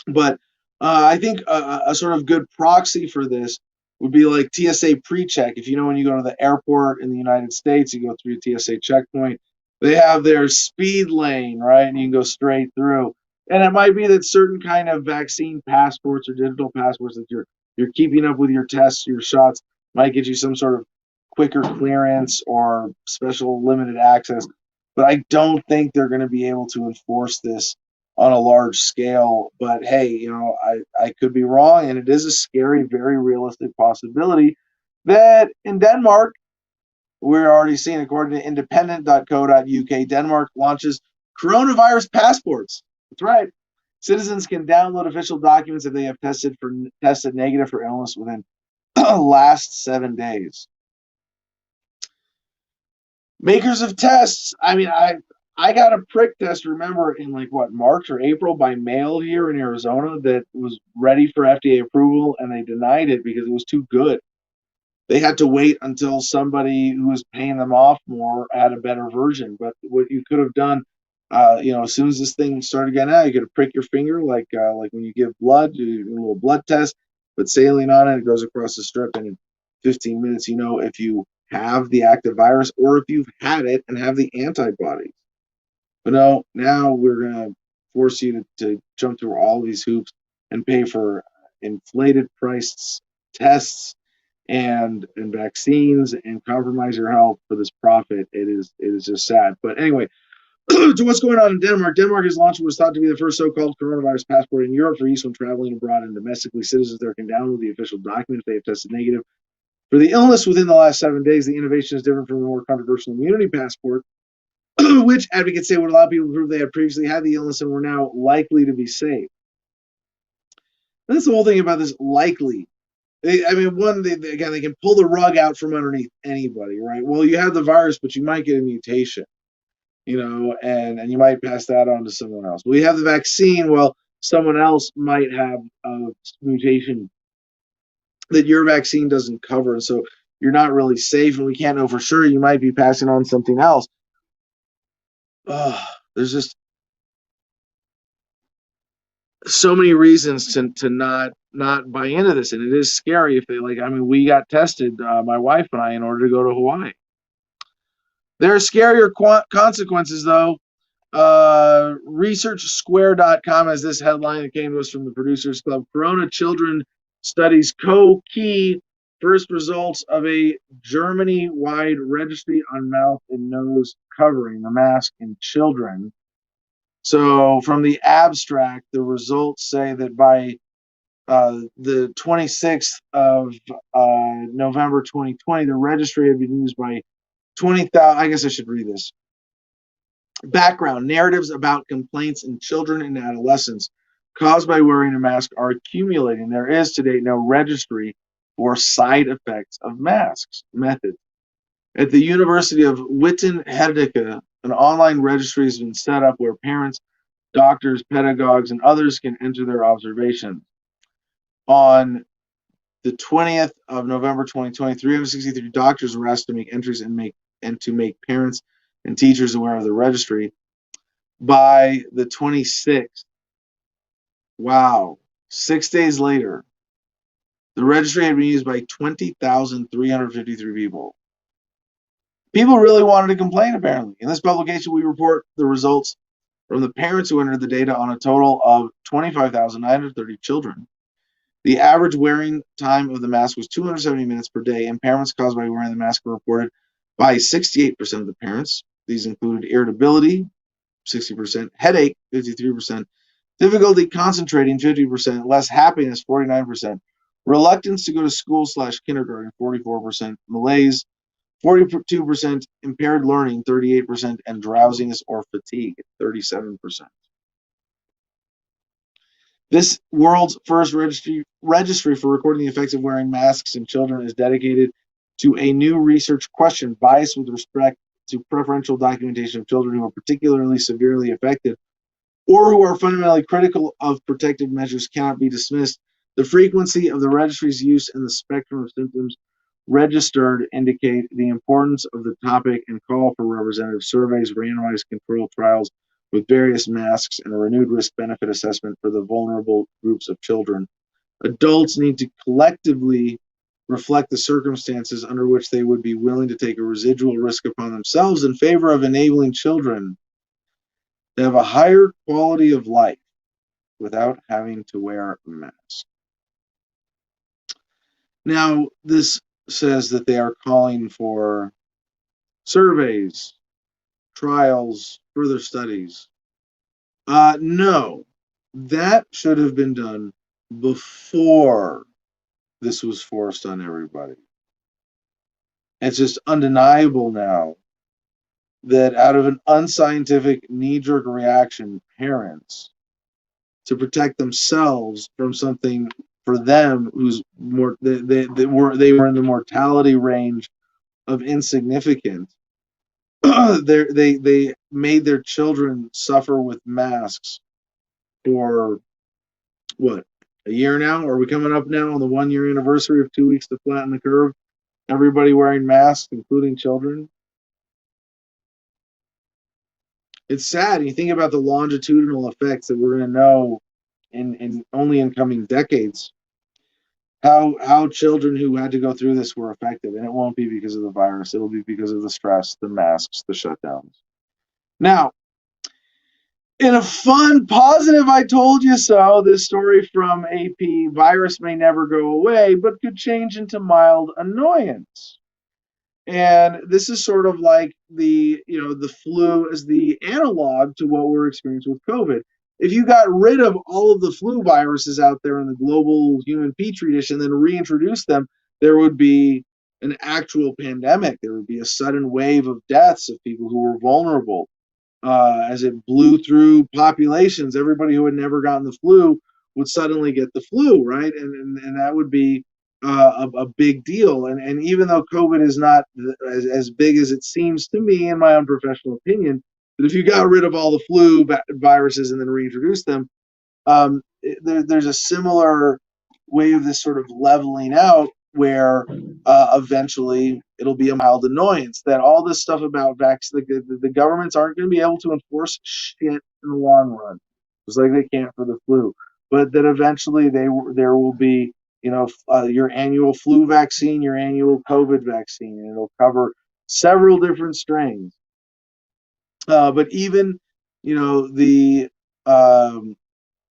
But I think a sort of good proxy for this would be like TSA pre-check. If when you go to the airport in the United States, you go through a TSA checkpoint. They have their speed lane, right? And you can go straight through. And it might be that certain kind of vaccine passports or digital passports that you're keeping up with your tests, your shots, might get you some sort of quicker clearance or special limited access. But I don't think they're going to be able to enforce this on a large scale. But hey, I could be wrong, and it is a scary, very realistic possibility that in Denmark, we're already seeing, according to independent.co.uk, Denmark launches coronavirus passports. That's right. Citizens can download official documents if they have tested negative for illness within last 7 days. Makers of tests. I I got a prick test, remember, in like what, March or April by mail here in Arizona that was ready for FDA approval, and they denied it because it was too good. They had to wait until somebody who was paying them off more had a better version. But what you could have done, as soon as this thing started getting out, you could have prick your finger like when you give blood, you do a little blood test, put saline on it, it goes across the strip, and in 15 minutes, you know if you have the active virus or if you've had it and have the antibodies. But no, now we're going to force you to jump through all these hoops and pay for inflated priced tests and vaccines and compromise your health for this profit. It is just sad. But anyway, to what's going on in Denmark. Denmark has launched what was thought to be the first so-called coronavirus passport in Europe for use when traveling abroad, and domestically citizens there can download the official document if they have tested negative for the illness within the last 7 days. The innovation is different from the more controversial immunity passport, which advocates say would allow people to prove they had previously had the illness and were now likely to be safe. And that's the whole thing about this likely. They can pull the rug out from underneath anybody, right? Well, you have the virus, but you might get a mutation, and you might pass that on to someone else. Well, you have the vaccine. Well, someone else might have a mutation that your vaccine doesn't cover, and so you're not really safe, and we can't know for sure. You might be passing on something else. There's just so many reasons to not buy into this, and it is scary if they we got tested, my wife and I, in order to go to Hawaii. There are scarier consequences, though. ResearchSquare.com has this headline that came to us from the Producers Club. Corona Children Studies key first results of a Germany-wide registry on mouth and nose covering, the mask in children. So from the abstract, the results say that by the 26th of November 2020, the registry had been used by 20,000. I guess I should read this. Background: narratives about complaints in children and adolescents caused by wearing a mask are accumulating. There is to date no registry for side effects of masks. Method: at the University of Witten-Herdecke, an online registry has been set up where parents, doctors, pedagogues, and others can enter their observations. On the 20th of November 2020, 363 doctors were asked to make entries and to make parents and teachers aware of the registry. By the 26th, wow, 6 days later, the registry had been used by 20,353 people. People really wanted to complain, apparently. In this publication, we report the results from the parents who entered the data on a total of 25,930 children. The average wearing time of the mask was 270 minutes per day. Impairments caused by wearing the mask were reported by 68% of the parents. These included irritability, 60%, headache, 53%, difficulty concentrating, 50%, less happiness, 49%, reluctance to go to school/kindergarten, 44%, malaise, 42%, impaired learning, 38%, and drowsiness or fatigue, 37%. This world's first registry for recording the effects of wearing masks in children is dedicated to a new research question: bias with respect to preferential documentation of children who are particularly severely affected or who are fundamentally critical of protective measures cannot be dismissed. The frequency of the registry's use and the spectrum of symptoms registered indicate the importance of the topic and call for representative surveys, randomized controlled trials with various masks, and a renewed risk-benefit assessment for the vulnerable groups of children. Adults need to collectively reflect the circumstances under which they would be willing to take a residual risk upon themselves in favor of enabling children to have a higher quality of life without having to wear a mask. Now, this says that they are calling for surveys, trials, further studies. No, that should have been done before this was forced on everybody. It's just undeniable now that out of an unscientific knee-jerk reaction, parents, to protect themselves from something for them who's more, they were in the mortality range of insignificant, they made their children suffer with masks for what, a year now? Are we coming up now on the 1 year anniversary of 2 weeks to flatten the curve? Everybody wearing masks, including children. It's sad. You think about the longitudinal effects that we're going to know in only in coming decades. How children who had to go through this were affected, and it won't be because of the virus. It'll be because of the stress, the masks, the shutdowns. Now, in a fun, positive, I told you so, this story from AP, virus may never go away, but could change into mild annoyance. And this is sort of like the flu as the analog to what we're experiencing with COVID. If you got rid of all of the flu viruses out there in the global human petri dish and then reintroduced them, there would be an actual pandemic. There would be a sudden wave of deaths of people who were vulnerable. As it blew through populations, everybody who had never gotten the flu would suddenly get the flu, right? And that would be a big deal. And even though COVID is not as big as it seems to me, in my own professional opinion, that if you got rid of all the flu viruses and then reintroduced them, there's a similar way of this sort of leveling out where eventually it'll be a mild annoyance that all this stuff about vaccines, the governments aren't going to be able to enforce shit in the long run, just like they can't for the flu. But that eventually there will be, your annual flu vaccine, your annual COVID vaccine, and it'll cover several different strains. But even, the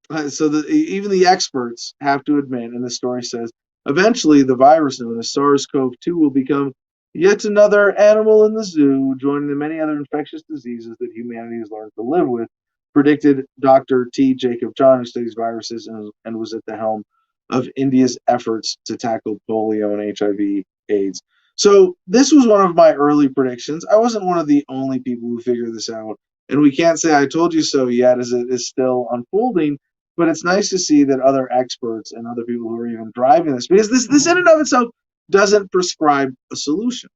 even the experts have to admit, and the story says, eventually the virus known as SARS-CoV-2 will become yet another animal in the zoo, joining the many other infectious diseases that humanity has learned to live with, predicted Dr. T. Jacob John, who studies viruses and was at the helm of India's efforts to tackle polio and HIV/AIDS. So this was one of my early predictions. I wasn't one of the only people who figured this out, and we can't say I told you so yet, as it is still unfolding. But it's nice to see that other experts and other people who are even driving this, because this in and of itself doesn't prescribe a solution.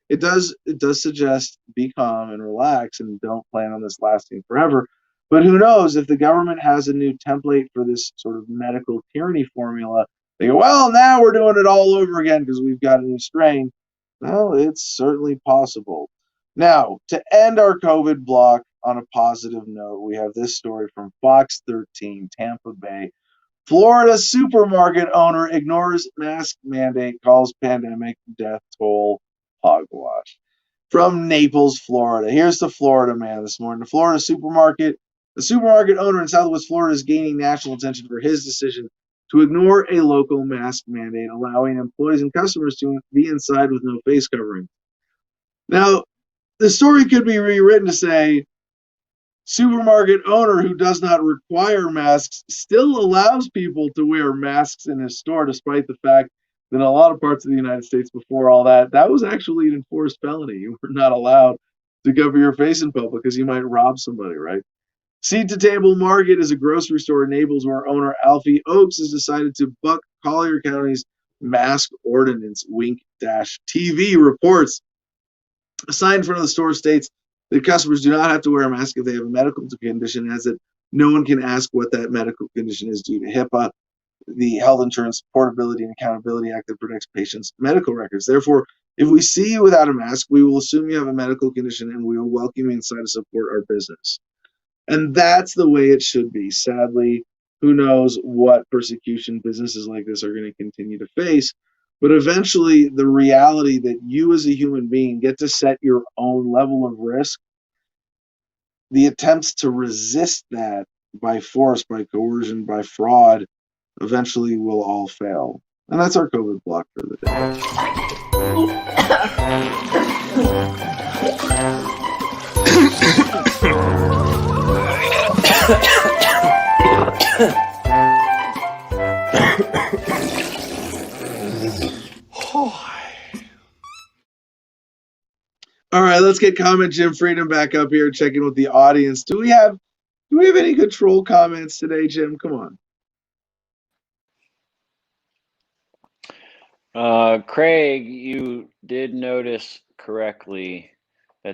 It does suggest be calm and relax and don't plan on this lasting forever. But who knows, if the government has a new template for this sort of medical tyranny formula, they go, well, now we're doing it all over again because we've got a new strain. Well, it's certainly possible. Now, to end our COVID block on a positive note, we have this story from Fox 13, Tampa Bay. Florida supermarket owner ignores mask mandate, calls pandemic death toll hogwash. From Naples, Florida. Here's the Florida man this morning. The supermarket owner in Southwest Florida is gaining national attention for his decision to ignore a local mask mandate, allowing employees and customers to be inside with no face covering. Now, the story could be rewritten to say, supermarket owner who does not require masks still allows people to wear masks in his store, despite the fact that in a lot of parts of the United States before all that was actually an enforced felony. You were not allowed to cover your face in public because you might rob somebody, right? Seed to Table Market is a grocery store in Naples where owner Alfie Oakes has decided to buck Collier County's mask ordinance. Wink-TV reports. A sign in front of the store states that customers do not have to wear a mask if they have a medical condition, as that no one can ask what that medical condition is due to HIPAA, the Health Insurance Portability and Accountability Act that protects patients' medical records. Therefore, if we see you without a mask, we will assume you have a medical condition and we will welcome you inside to support our business. And that's the way it should be. Sadly, who knows what persecution businesses like this are going to continue to face. But eventually, the reality that you as a human being get to set your own level of risk, the attempts to resist that by force, by coercion, by fraud, eventually will all fail. And that's our COVID block for the day. All right, let's get comment Jim Freedom back up here, checking with the audience. Do we have any control comments today, Jim? Come on. Craig, you did notice correctly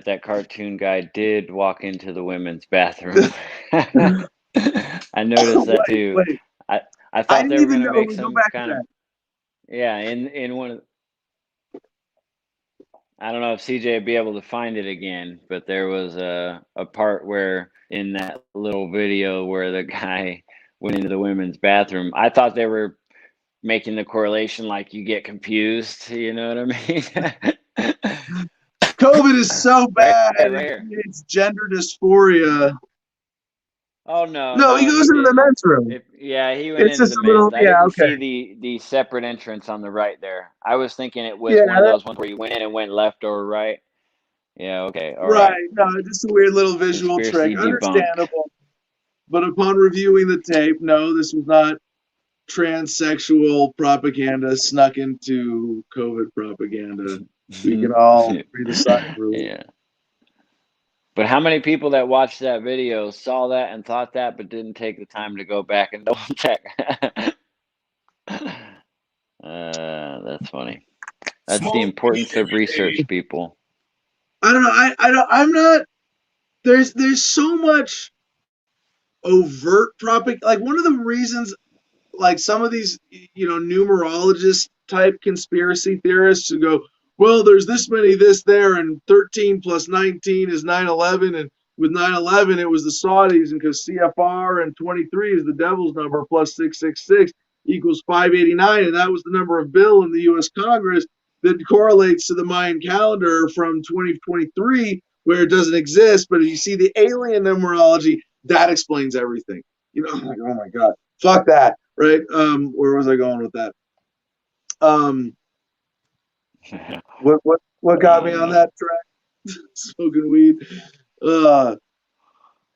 that cartoon guy did walk into the women's bathroom. I noticed that too. Wait. I I thought they didn't were even gonna know. make Go some back to kind of in one of I don't know if CJ would be able to find it again, but there was a part where in that little video where the guy went into the women's bathroom. I thought they were making the correlation like you get confused, you know what I mean? COVID is so bad. Right here. It's gender dysphoria. Oh no, No, he goes he into the didn't. men's room. Yeah, he went It's into just the a little, men's. I yeah, didn't okay. see the separate entrance on the right there. I was thinking it was Yeah, one of those ones where you went in and went left or right. Yeah, okay, all right. right. No, just a weird little visual Conspiracy trick. debunked. Understandable. But upon reviewing the tape, no, this was not transsexual propaganda snuck into COVID propaganda. We can all breathe a sigh of relief. Yeah. But how many people that watched that video saw that and thought that, but didn't take the time to go back and double check? That's funny. That's the importance of research, people. I don't know. I don't. I'm not. There's so much overt propaganda. Like one of the reasons, like some of these, numerologist type conspiracy theorists who go, well, there's this many this there, and 13 plus 19 is 9/11, and with 9/11 it was the Saudis, and because CFR and 23 is the devil's number plus 666 equals 589, and that was the number of bill in the U.S. Congress that correlates to the Mayan calendar from 2023, where it doesn't exist. But if you see the alien numerology, that explains everything. I'm like, oh my god, fuck that, right? Where was I going with that? What got me on that track? Smoking weed. What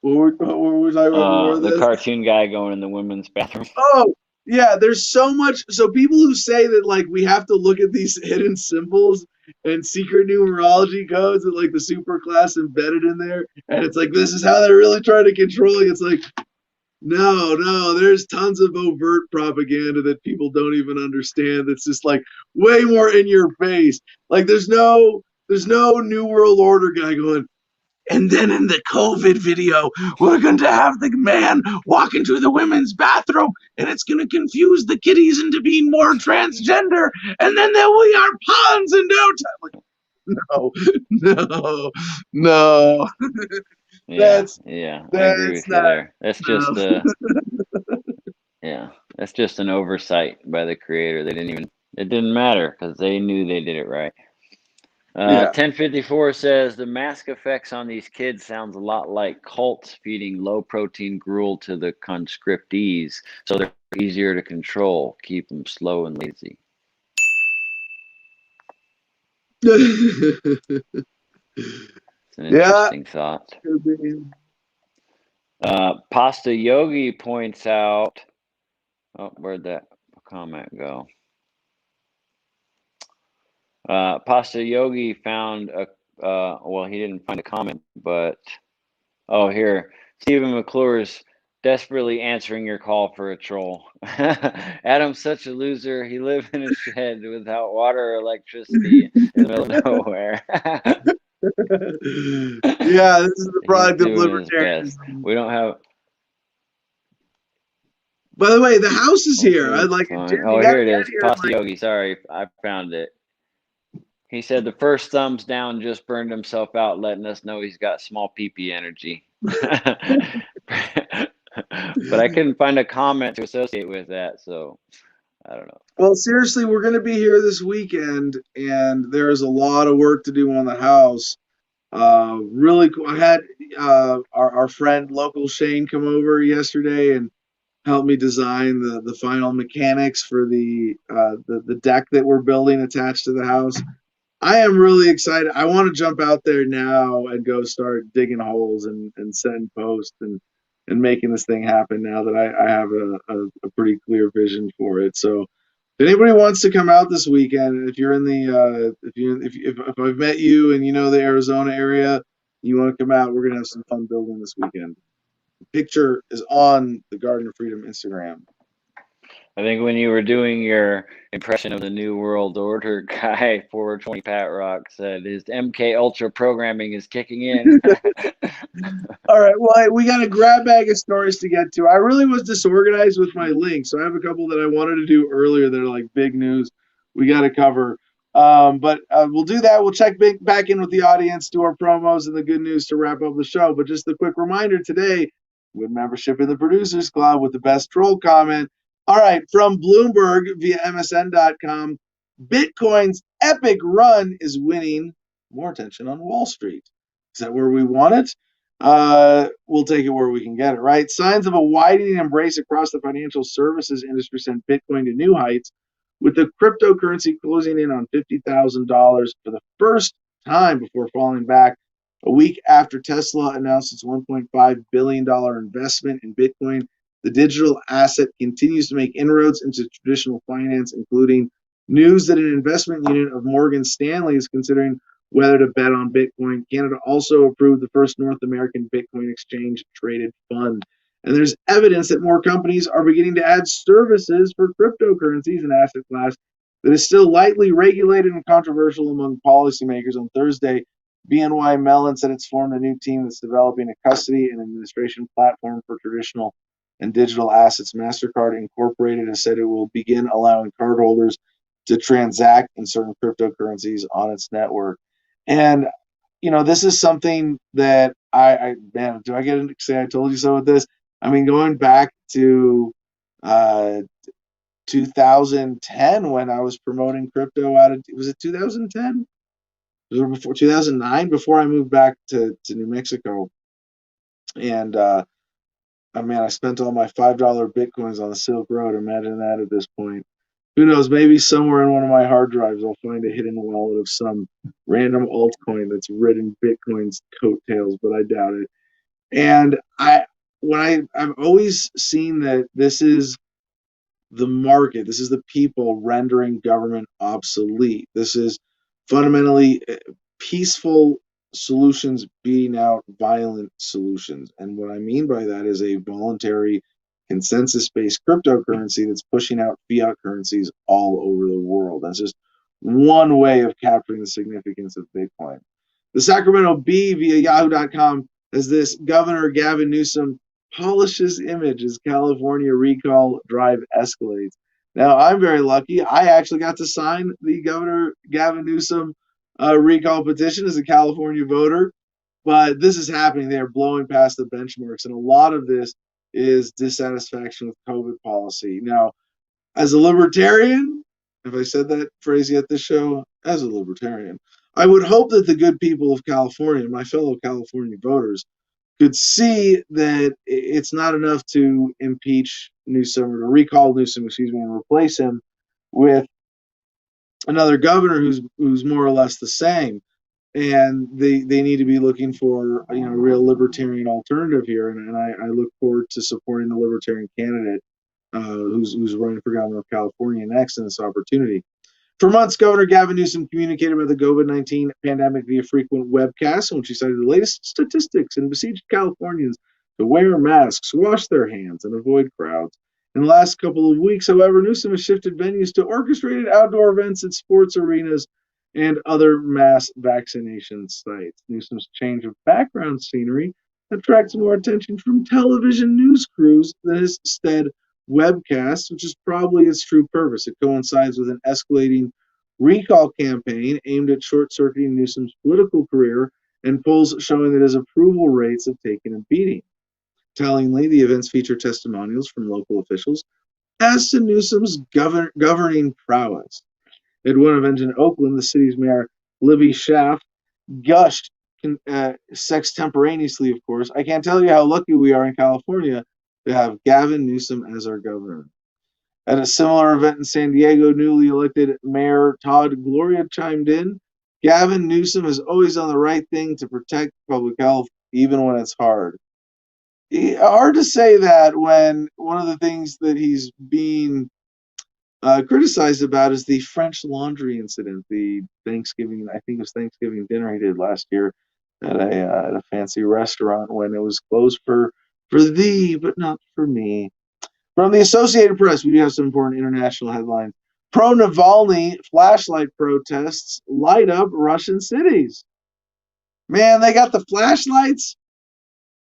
was I before The this? cartoon guy going in the women's bathroom. Oh, yeah, there's so much. So people who say that like we have to look at these hidden symbols and secret numerology codes and like the super class embedded in there, and it's like this is how they're really trying to control you. It's like no, there's tons of overt propaganda that people don't even understand. That's just like way more in your face. Like there's no New World Order guy going, and then in the COVID video, we're going to have the man walk into the women's bathroom, and it's going to confuse the kiddies into being more transgender, and then there will be our pawns in no time. Like, no. Yeah, I agree with you there. That's just that's just an oversight by the creator. It didn't matter because they knew they did it right. 1054 says the mask effects on these kids sounds a lot like cults feeding low protein gruel to the conscriptees, so they're easier to control. Keep them slow and lazy. It's an interesting thought. Pasta Yogi points out. Oh, where'd that comment go? Pasta Yogi found well, he didn't find a comment, but here. Stephen McClure's desperately answering your call for a troll. Adam's such a loser. He lived in a shed without water or electricity in the middle of nowhere. Yeah, this is the product of libertarianism. We don't have. By the way, the house is here. I'd like. Here it is. Pasta Yogi. Sorry, I found it. He said the first thumbs down just burned himself out, letting us know he's got small pee-pee energy. But I couldn't find a comment to associate with that, so I don't know. Well, seriously, we're going to be here this weekend, and there's a lot of work to do on the house. Really cool. I had our friend local Shane come over yesterday and help me design the final mechanics for the deck that we're building attached to the house. I am really excited. I want to jump out there now and go start digging holes and send posts and making this thing happen now that I have a pretty clear vision for it. So if anybody wants to come out this weekend, if you're in the if I've met you and you know the Arizona area, you want to come out, we're gonna have some fun building this weekend. The picture is on the Garden of Freedom Instagram. I think when you were doing your impression of the New World Order guy, 420 Pat Rock said his MK Ultra programming is kicking in. All right, well, we got a grab bag of stories to get to. I really was disorganized with my links, so I have a couple that I wanted to do earlier that are like big news we got to cover. But we'll do that. We'll check back in with the audience, do our promos and the good news to wrap up the show. But just a quick reminder today, with membership in the Producers Club with the best troll comment. All right, from Bloomberg via MSN.com, Bitcoin's epic run is winning more attention on Wall Street. Is that where we want it? We'll take it where we can get it, right? Signs of a widening embrace across the financial services industry sent Bitcoin to new heights, with the cryptocurrency closing in on $50,000 for the first time before falling back a week after Tesla announced its $1.5 billion investment in Bitcoin. The digital asset continues to make inroads into traditional finance, including news that an investment unit of Morgan Stanley is considering whether to bet on Bitcoin. Canada also approved the first North American Bitcoin exchange traded fund. And there's evidence that more companies are beginning to add services for cryptocurrencies, an asset class that is still lightly regulated and controversial among policymakers. On Thursday, BNY Mellon said it's formed a new team that's developing a custody and administration platform for traditional and digital assets. MasterCard Incorporated has said it will begin allowing cardholders to transact in certain cryptocurrencies on its network. And, this is something that man, do I get to say I told you so with this? I mean, going back to 2010 when I was promoting crypto was it 2010? Was it before 2009? Before I moved back to New Mexico. And, I spent all my $5 Bitcoins on the Silk Road. Imagine that at this point. Who knows? Maybe somewhere in one of my hard drives, I'll find a hidden wallet of some random altcoin that's ridden Bitcoin's coattails, but I doubt it. And I've always seen that this is the market, this is the people rendering government obsolete. This is fundamentally peaceful solutions beating out violent solutions. And what I mean by that is a voluntary consensus-based cryptocurrency that's pushing out fiat currencies all over the world. That's just one way of capturing the significance of Bitcoin. The Sacramento Bee via Yahoo.com has this: Governor Gavin Newsom polishes image as California recall drive escalates. Now, I'm very lucky. I actually got to sign the Governor Gavin Newsom recall petition as a California voter, but this is happening. They are blowing past the benchmarks, and a lot of this is dissatisfaction with COVID policy. Now, as a libertarian, have I said that phrase yet this show? As a libertarian, I would hope that the good people of California, my fellow California voters, could see that it's not enough to impeach Newsom or to recall Newsom, and replace him with another governor who's more or less the same. And they need to be looking for a real libertarian alternative here, and I look forward to supporting the libertarian candidate who's running for governor of California next in this opportunity. For months, Governor Gavin Newsom communicated about the COVID-19 pandemic via frequent webcasts, in which he cited the latest statistics and besieged Californians to wear masks, wash their hands, and avoid crowds. In the last couple of weeks, however, Newsom has shifted venues to orchestrated outdoor events at sports arenas and other mass vaccination sites. Newsom's change of background scenery attracts more attention from television news crews than his instead webcasts, which is probably its true purpose. It coincides with an escalating recall campaign aimed at short-circuiting Newsom's political career, and polls showing that his approval rates have taken a beating. Tellingly, the events feature testimonials from local officials as to Newsom's governing prowess. At one event in Oakland, the city's mayor, Libby Schaaf, gushed sextemporaneously, of course. I can't tell you how lucky we are in California to have Gavin Newsom as our governor. At a similar event in San Diego, newly elected Mayor Todd Gloria chimed in. Gavin Newsom is always on the right thing to protect public health, even when it's hard. Hard to say that when one of the things that he's being criticized about is the French Laundry incident, the Thanksgiving, I think it was Thanksgiving dinner he did last year at a fancy restaurant when it was closed for thee, but not for me. From the Associated Press, we do have some important international headlines. Pro-Navalny flashlight protests light up Russian cities. Man, they got the flashlights?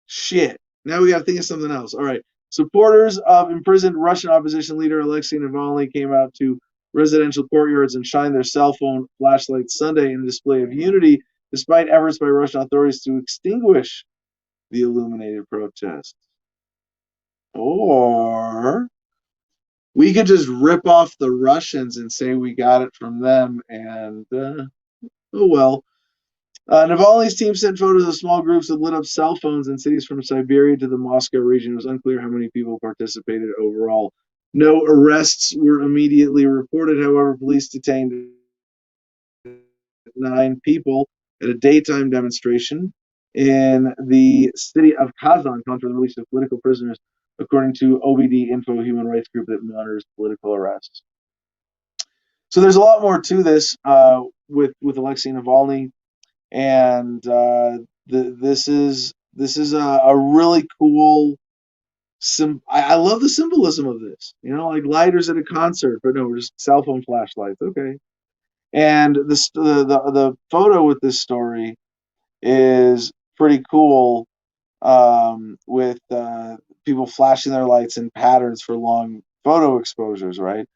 Shit. Now we got to think of something else. All right. Supporters of imprisoned Russian opposition leader Alexei Navalny came out to residential courtyards and shined their cell phone flashlights Sunday in a display of unity, despite efforts by Russian authorities to extinguish the illuminated protests. Or we could just rip off the Russians and say we got it from them, and oh well. Navalny's team sent photos of small groups that lit up cell phones in cities from Siberia to the Moscow region. It was unclear how many people participated overall. No arrests were immediately reported. However, police detained 9 people at a daytime demonstration in the city of Kazan calling for the release of political prisoners, according to OVD Info, a human rights group that monitors political arrests. So there's a lot more to this with Alexei Navalny. And this is a really cool. I love the symbolism of this. You know, like lighters at a concert, but no, just cell phone flashlights. Okay. And the photo with this story is pretty cool, with people flashing their lights in patterns for long photo exposures. Right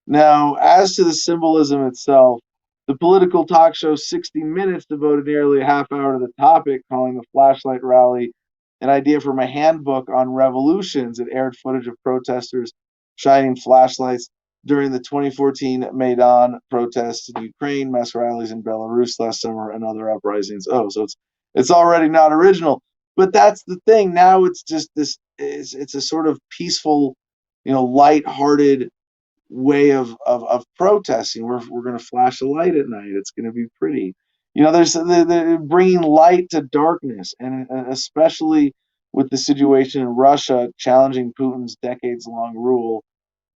now, as to the symbolism itself. The political talk show 60 Minutes devoted nearly a half hour to the topic, calling the flashlight rally an idea from a handbook on revolutions. It aired footage of protesters shining flashlights during the 2014 Maidan protests in Ukraine, mass rallies in Belarus last summer, and other uprisings. Oh, so it's already not original. But that's the thing. Now it's just this. It's a sort of peaceful, lighthearted way of protesting. We're going to flash a light at night. It's going to be pretty. There's they're bringing light to darkness, and especially with the situation in Russia challenging Putin's decades-long rule.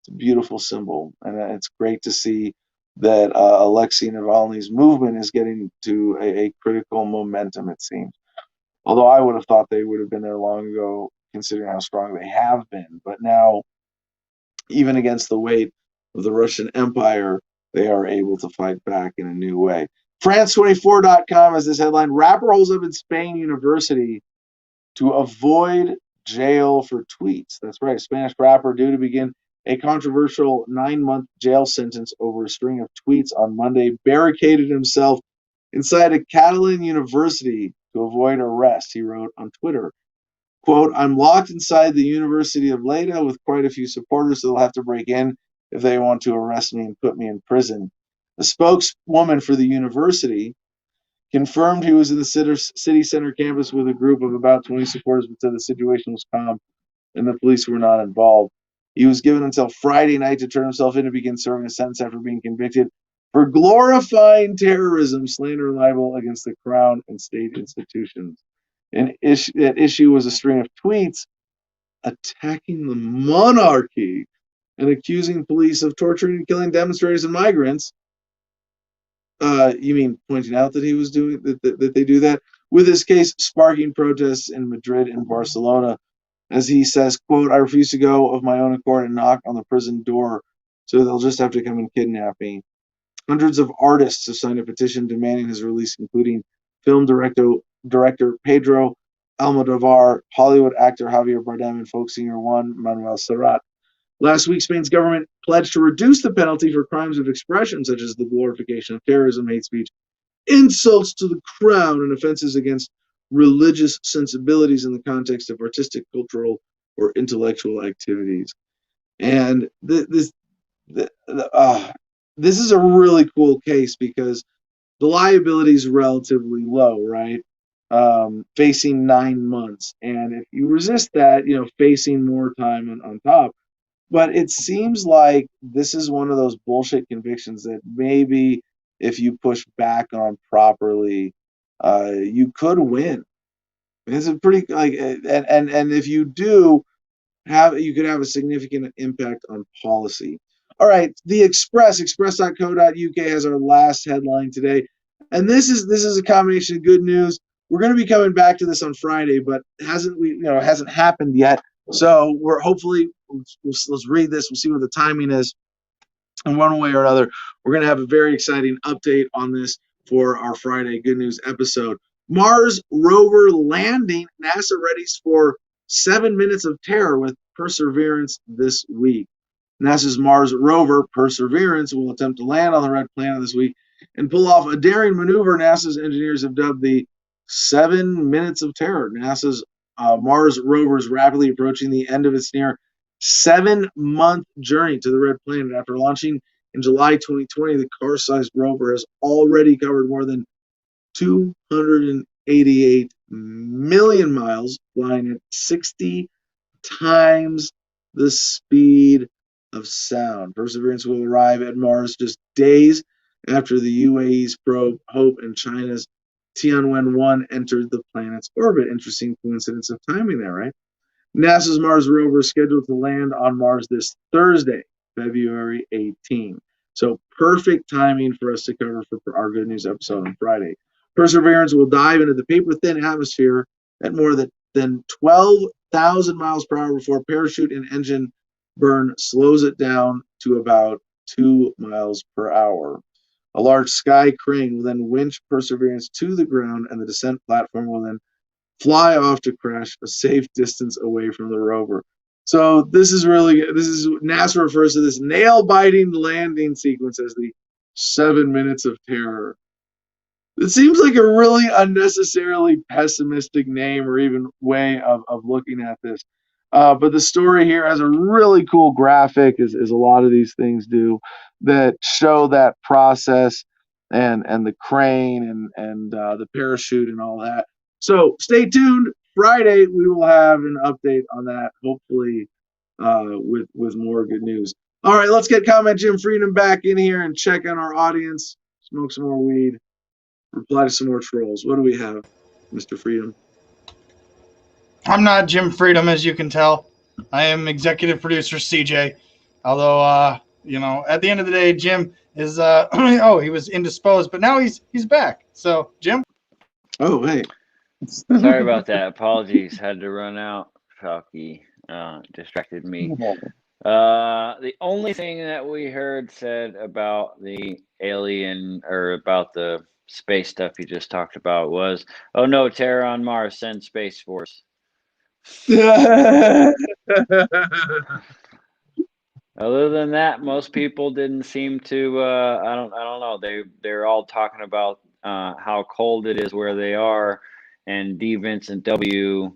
It's a beautiful symbol, and it's great to see that Alexei Navalny's movement is getting to a critical momentum, it seems. Although I would have thought they would have been there long ago, considering how strong they have been. But now, even against the weight of the Russian Empire, they are able to fight back in a new way. France24.com has this headline: rapper holds up in Spain university to avoid jail for tweets. That's right, a Spanish rapper due to begin a controversial 9-month jail sentence over a string of tweets on Monday barricaded himself inside a Catalan university to avoid arrest, he wrote on Twitter. Quote, I'm locked inside the University of Lleida with quite a few supporters, so they'll have to break in if they want to arrest me and put me in prison. A spokeswoman for the university confirmed he was in the city center campus with a group of about 20 supporters, but said the situation was calm and the police were not involved. He was given until Friday night to turn himself in to begin serving a sentence after being convicted for glorifying terrorism, slander, and libel against the crown and state institutions. And that issue was a string of tweets attacking the monarchy and accusing police of torturing and killing demonstrators and migrants. You mean pointing out that he was doing that they do that? With his case sparking protests in Madrid and Barcelona, as he says, quote, I refuse to go of my own accord and knock on the prison door, so they'll just have to come and kidnap me. Hundreds of artists have signed a petition demanding his release, including film director Pedro Almodovar, Hollywood actor Javier Bardem, and folk singer Juan Manuel Serrat. Last week, Spain's government pledged to reduce the penalty for crimes of expression, such as the glorification of terrorism, hate speech, insults to the crown, and offenses against religious sensibilities in the context of artistic, cultural, or intellectual activities. And this is a really cool case because the liability is relatively low, right? Facing 9 months. And if you resist that, facing more time on top. But it seems like this is one of those bullshit convictions that maybe if you push back on properly, you could win. It's a pretty and if you do you could have a significant impact on policy. All right, the express.co.uk has our last headline today, and this is a combination of good news. We're going to be coming back to this on Friday, but hasn't happened yet. So we're hopefully let's read this. We'll see what the timing is. And one way or another, we're going to have a very exciting update on this for our Friday Good News episode. Mars rover landing. NASA readies for 7 minutes of terror with Perseverance this week. NASA's Mars rover, Perseverance, will attempt to land on the red planet this week and pull off a daring maneuver NASA's engineers have dubbed the 7 minutes of terror. NASA's Mars rover is rapidly approaching the end of its near 7-month journey to the red planet. After launching in July 2020, the car-sized rover has already covered more than 288 million miles, flying at 60 times the speed of sound. Perseverance will arrive at Mars just days after the UAE's probe Hope and China's Tianwen-1 entered the planet's orbit. Interesting coincidence of timing there, right? NASA's Mars rover is scheduled to land on Mars this Thursday, February 18. So perfect timing for us to cover for our Good News episode on Friday. Perseverance will dive into the paper-thin atmosphere at more than 12,000 miles per hour before parachute and engine burn slows it down to about 2 miles per hour. A large sky crane will then winch Perseverance to the ground, and the descent platform will then fly off to crash a safe distance away from the rover. So this is NASA refers to this nail-biting landing sequence as the 7 minutes of terror. It seems like a really unnecessarily pessimistic name or even way of looking at this. But the story here has a really cool graphic, as a lot of these things do, that show that process and the crane and the parachute and all that. So stay tuned. Friday, we will have an update on that, hopefully with more good news. All right, let's get Comment Jim Freedom back in here and check on our audience, smoke some more weed, reply to some more trolls. What do we have, Mr. Freedom? I'm not Jim Freedom, as you can tell. I am executive producer CJ. Although, at the end of the day, Jim is, he was indisposed, but now he's back. So, Jim? Oh, hey. Sorry about that. Apologies. Had to run out. Falky distracted me. The only thing that we heard said about the alien or about the space stuff you just talked about was, oh no, terror on Mars, send Space Force. Other than that, most people didn't seem to. I don't know. They're all talking about how cold it is where they are, and D. Vincent W.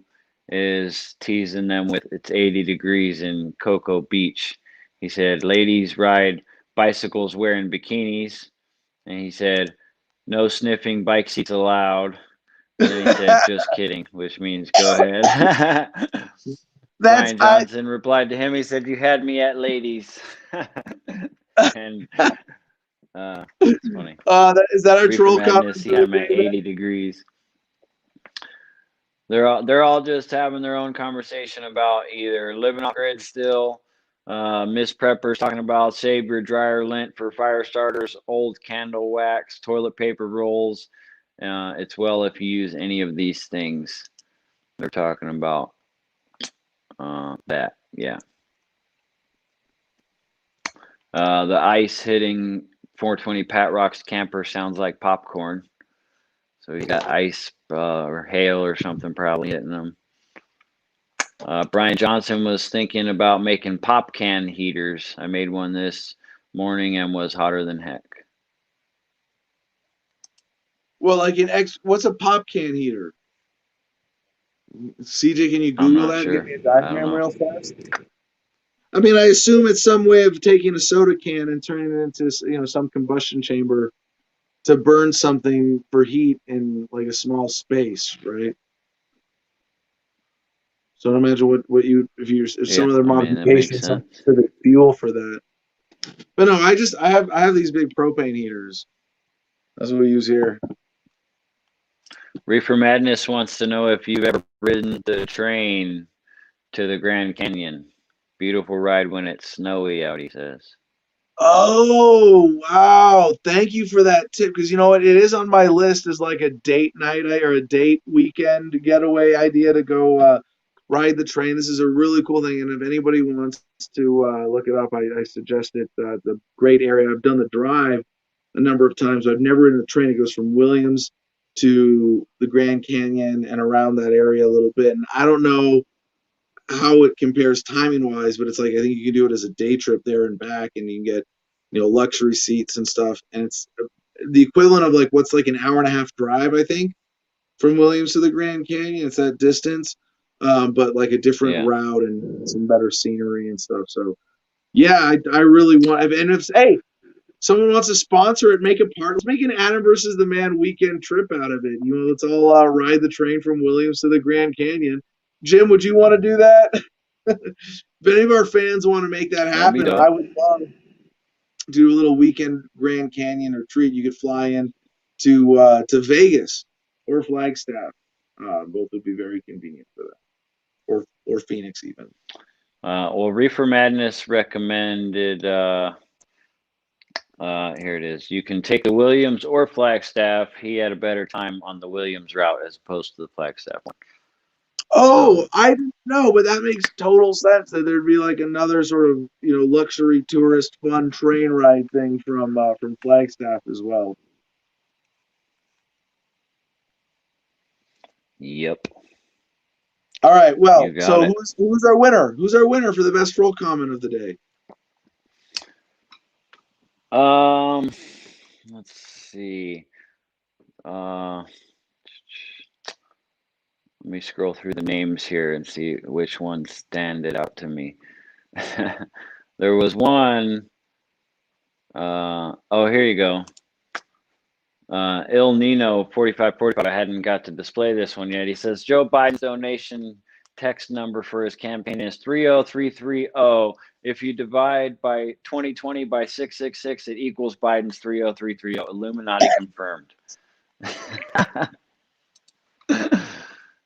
is teasing them with it's 80 degrees in Cocoa Beach. He said, "Ladies ride bicycles wearing bikinis," and he said, "No sniffing bike seats allowed." And he said, "Just kidding," which means go ahead. Brian Johnson replied to him. He said, "You had me at ladies." And it's funny. Is that our troll comment? He had him at 80 degrees. They're all just having their own conversation about either living off grid still. Miss Prepper's talking about save your dryer lint for fire starters, old candle wax, toilet paper rolls. It's well if you use any of these things. They're talking about that, yeah. The ice hitting 420 Pat Rock's camper sounds like popcorn. So he got ice or hail or something probably hitting them. Brian Johnson was thinking about making pop can heaters. I made one this morning and was hotter than heck. Well, like what's a pop can heater? CJ, can you Google that? Sure. Give me a diagram real fast. I mean, I assume it's some way of taking a soda can and turning it into, some combustion chamber to burn something for heat in like a small space, right? So I imagine if some other modifications to the fuel for that. But no, I have these big propane heaters. That's what we use here. Reefer Madness wants to know if you've ever ridden the train to the Grand Canyon. Beautiful ride when it's snowy out, he says. Oh, wow. Thank you for that tip. Because you know what? It is on my list as like a date night or a date weekend getaway idea to go Ride the Train. This is a really cool thing, and if anybody wants to look it up, I suggest it. It's a great area. I've done the drive a number of times. I've never ridden the train. It goes from Williams to the Grand Canyon and around that area a little bit. And I don't know how it compares timing wise, but it's like I think you can do it as a day trip there and back, and you can get luxury seats and stuff. And it's the equivalent of like what's like an hour and a half drive, I think, from Williams to the Grand Canyon. It's that distance, but like a different route and some better scenery and stuff. So yeah, I really want. And if hey, someone wants to sponsor it, make a part. Let's make an Adam versus the Man weekend trip out of it. Let's all ride the train from Williams to the Grand Canyon. Jim, would you want to do that? If any of our fans want to make that happen, I would love to do a little weekend Grand Canyon retreat. You could fly in to Vegas or Flagstaff. Both would be very convenient for that. Or Phoenix even. Well, Reefer Madness recommended here it is. You can take the Williams or Flagstaff. He had a better time on the Williams route as opposed to the Flagstaff one. Oh, I didn't know, but that makes total sense that there'd be like another sort of luxury tourist fun train ride thing from Flagstaff as well. Yep. All right. Well, so who's our winner? Who's our winner for the best troll comment of the day? Let's see. Let me scroll through the names here and see which ones stand it out to me. There was one. Oh, here you go. Il Nino 4545. I hadn't got to display this one yet. He says Joe Biden's donation text number for his campaign is 30330. If you divide by 2020 by 666, it equals Biden's 30330. Illuminati confirmed.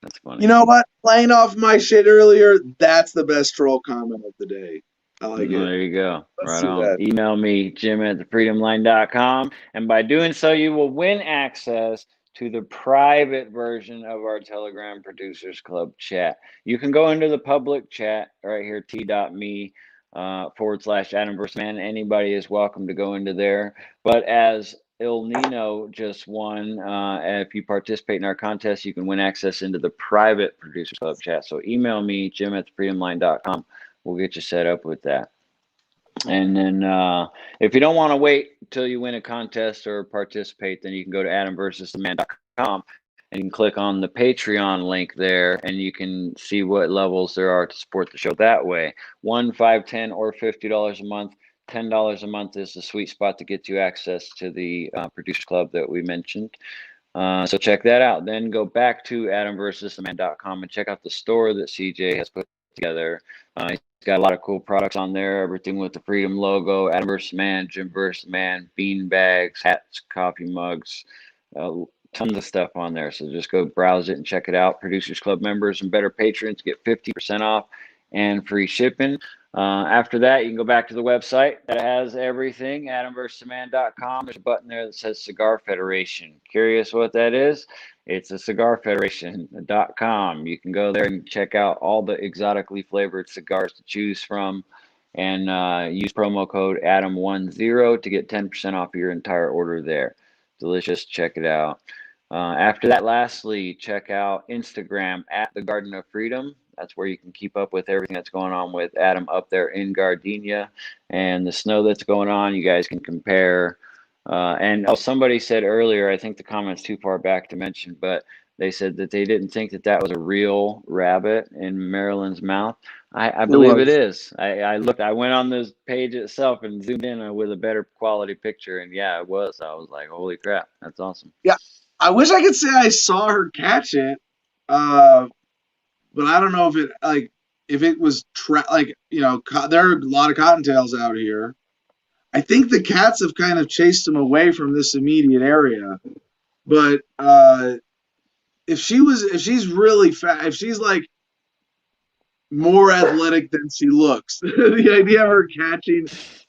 That's funny. You know what? Playing off my shit earlier, that's the best troll comment of the day. I like it. There you go. Right on. Email me, jim@thefreedomline.com. And by doing so, you will win access to the private version of our Telegram Producers Club chat. You can go into the public chat right here, t.me /Adam vs. Man. Anybody is welcome to go into there. But as Il Nino just won, if you participate in our contest, you can win access into the private Producers Club chat. So email me, jim@thefreedomline.com. We'll get you set up with that. And then if you don't want to wait until you win a contest or participate, then you can go to adamversustheman.com and you can click on the Patreon link there and you can see what levels there are to support the show that way. $1, $5, $10, or $50 a month. $10 a month is the sweet spot to get you access to the Producers Club that we mentioned. So check that out. Then go back to adamversustheman.com and check out the store that CJ has put together. He's got a lot of cool products on there, everything with the Freedom logo, Adam vs. Man, Jim vs. Man, bean bags, hats, coffee mugs, tons of stuff on there. So just go browse it and check it out. Producers Club members and better patrons get 50% off and free shipping. After that, you can go back to the website that has everything, adamversustheman.com. There's a button there that says Cigar Federation. Curious what that is? It's a cigarfederation.com. You can go there and check out all the exotically flavored cigars to choose from and use promo code ADAM10 to get 10% off your entire order there. Delicious. Check it out. After that, lastly, check out Instagram @The Garden of Freedom. That's where you can keep up with everything that's going on with Adam up there in Gardenia and the snow that's going on. You guys can compare. And somebody said earlier, I think the comment's too far back to mention, but they said that they didn't think that that was a real rabbit in Marilyn's mouth. I believe it is. I looked. I went on this page itself and zoomed in with a better quality picture, and yeah, it was. I was like, "Holy crap, that's awesome!" Yeah, I wish I could say I saw her catch it, but I don't know if it was there are a lot of cottontails out here. I think the cats have kind of chased them away from this immediate area, but if she's really fat, if she's like more athletic than she looks, the idea of her catching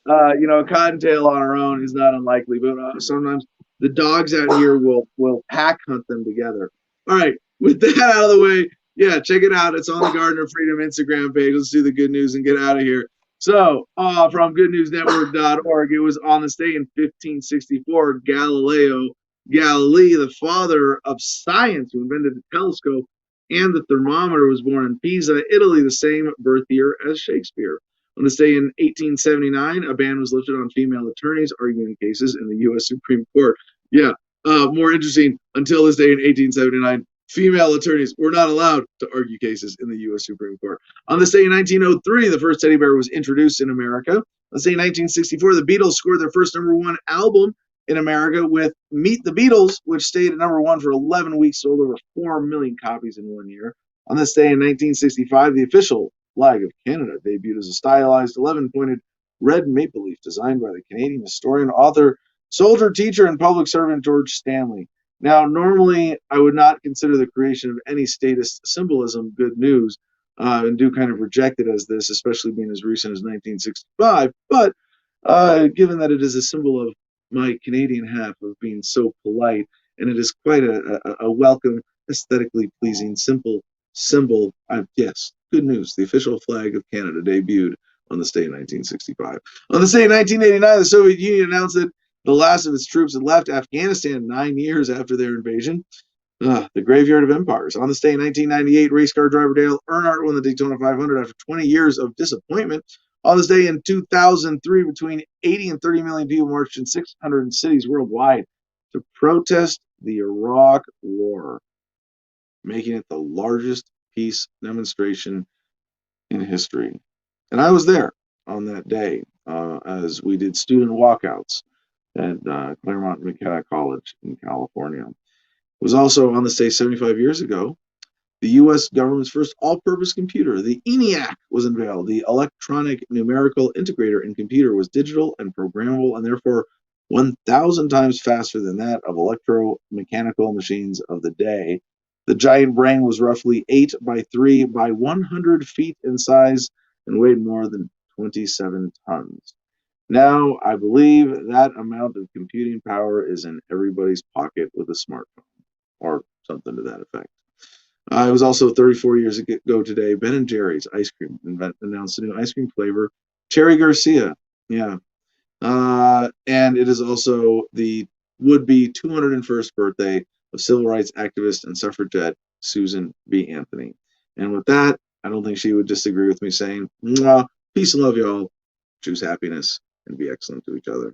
a cottontail on her own is not unlikely. But sometimes the dogs out here will pack hunt them together. All right, with that out of the way, Yeah, check it out. It's on the Garden of Freedom Instagram page. Let's do the good news and get out of here. So, from goodnewsnetwork.org, it was on this day in 1564, Galileo Galilei, the father of science, who invented the telescope and the thermometer, was born in Pisa, Italy, the same birth year as Shakespeare. On this day in 1879, a ban was lifted on female attorneys arguing cases in the U.S. Supreme Court. Yeah, more interesting, until this day in 1879, female attorneys were not allowed to argue cases in the U.S. Supreme Court. On this day in 1903, the first teddy bear was introduced in America. On this day in 1964, the Beatles scored their first #1 album in America with Meet the Beatles, which stayed at #1 for 11 weeks, sold over 4 million copies in 1 year. On this day in 1965, the official flag of Canada debuted as a stylized 11-pointed red maple leaf designed by the Canadian historian, author, soldier, teacher, and public servant George Stanley. Now, normally, I would not consider the creation of any statist symbolism good news, and do kind of reject it as this, especially being as recent as 1965. But given that it is a symbol of my Canadian half of being so polite, and it is quite a welcome, aesthetically pleasing, simple symbol, yes, good news. The official flag of Canada debuted on this day in 1965. On this day in 1989, the Soviet Union announced that the last of its troops had left Afghanistan 9 years after their invasion. The graveyard of empires. On this day in 1998, race car driver Dale Earnhardt won the Daytona 500 after 20 years of disappointment. On this day in 2003, between 80 and 30 million people marched in 600 cities worldwide to protest the Iraq War, making it the largest peace demonstration in history. And I was there on that day as we did student walkouts at Claremont McKenna College in California. It was also on this day 75 years ago, the U.S. government's first all-purpose computer, the ENIAC, was unveiled. The electronic numerical integrator in computer was digital and programmable, and therefore 1,000 times faster than that of electromechanical machines of the day. The giant brain was roughly 8 by 3 by 100 feet in size and weighed more than 27 tons. Now, I believe that amount of computing power is in everybody's pocket with a smartphone, or something to that effect. It was also 34 years ago today, Ben & Jerry's ice cream announced a new ice cream flavor, Cherry Garcia. Yeah. And it is also the would-be 201st birthday of civil rights activist and suffragette Susan B. Anthony. And with that, I don't think she would disagree with me saying, peace and love, y'all. Choose happiness and be excellent to each other.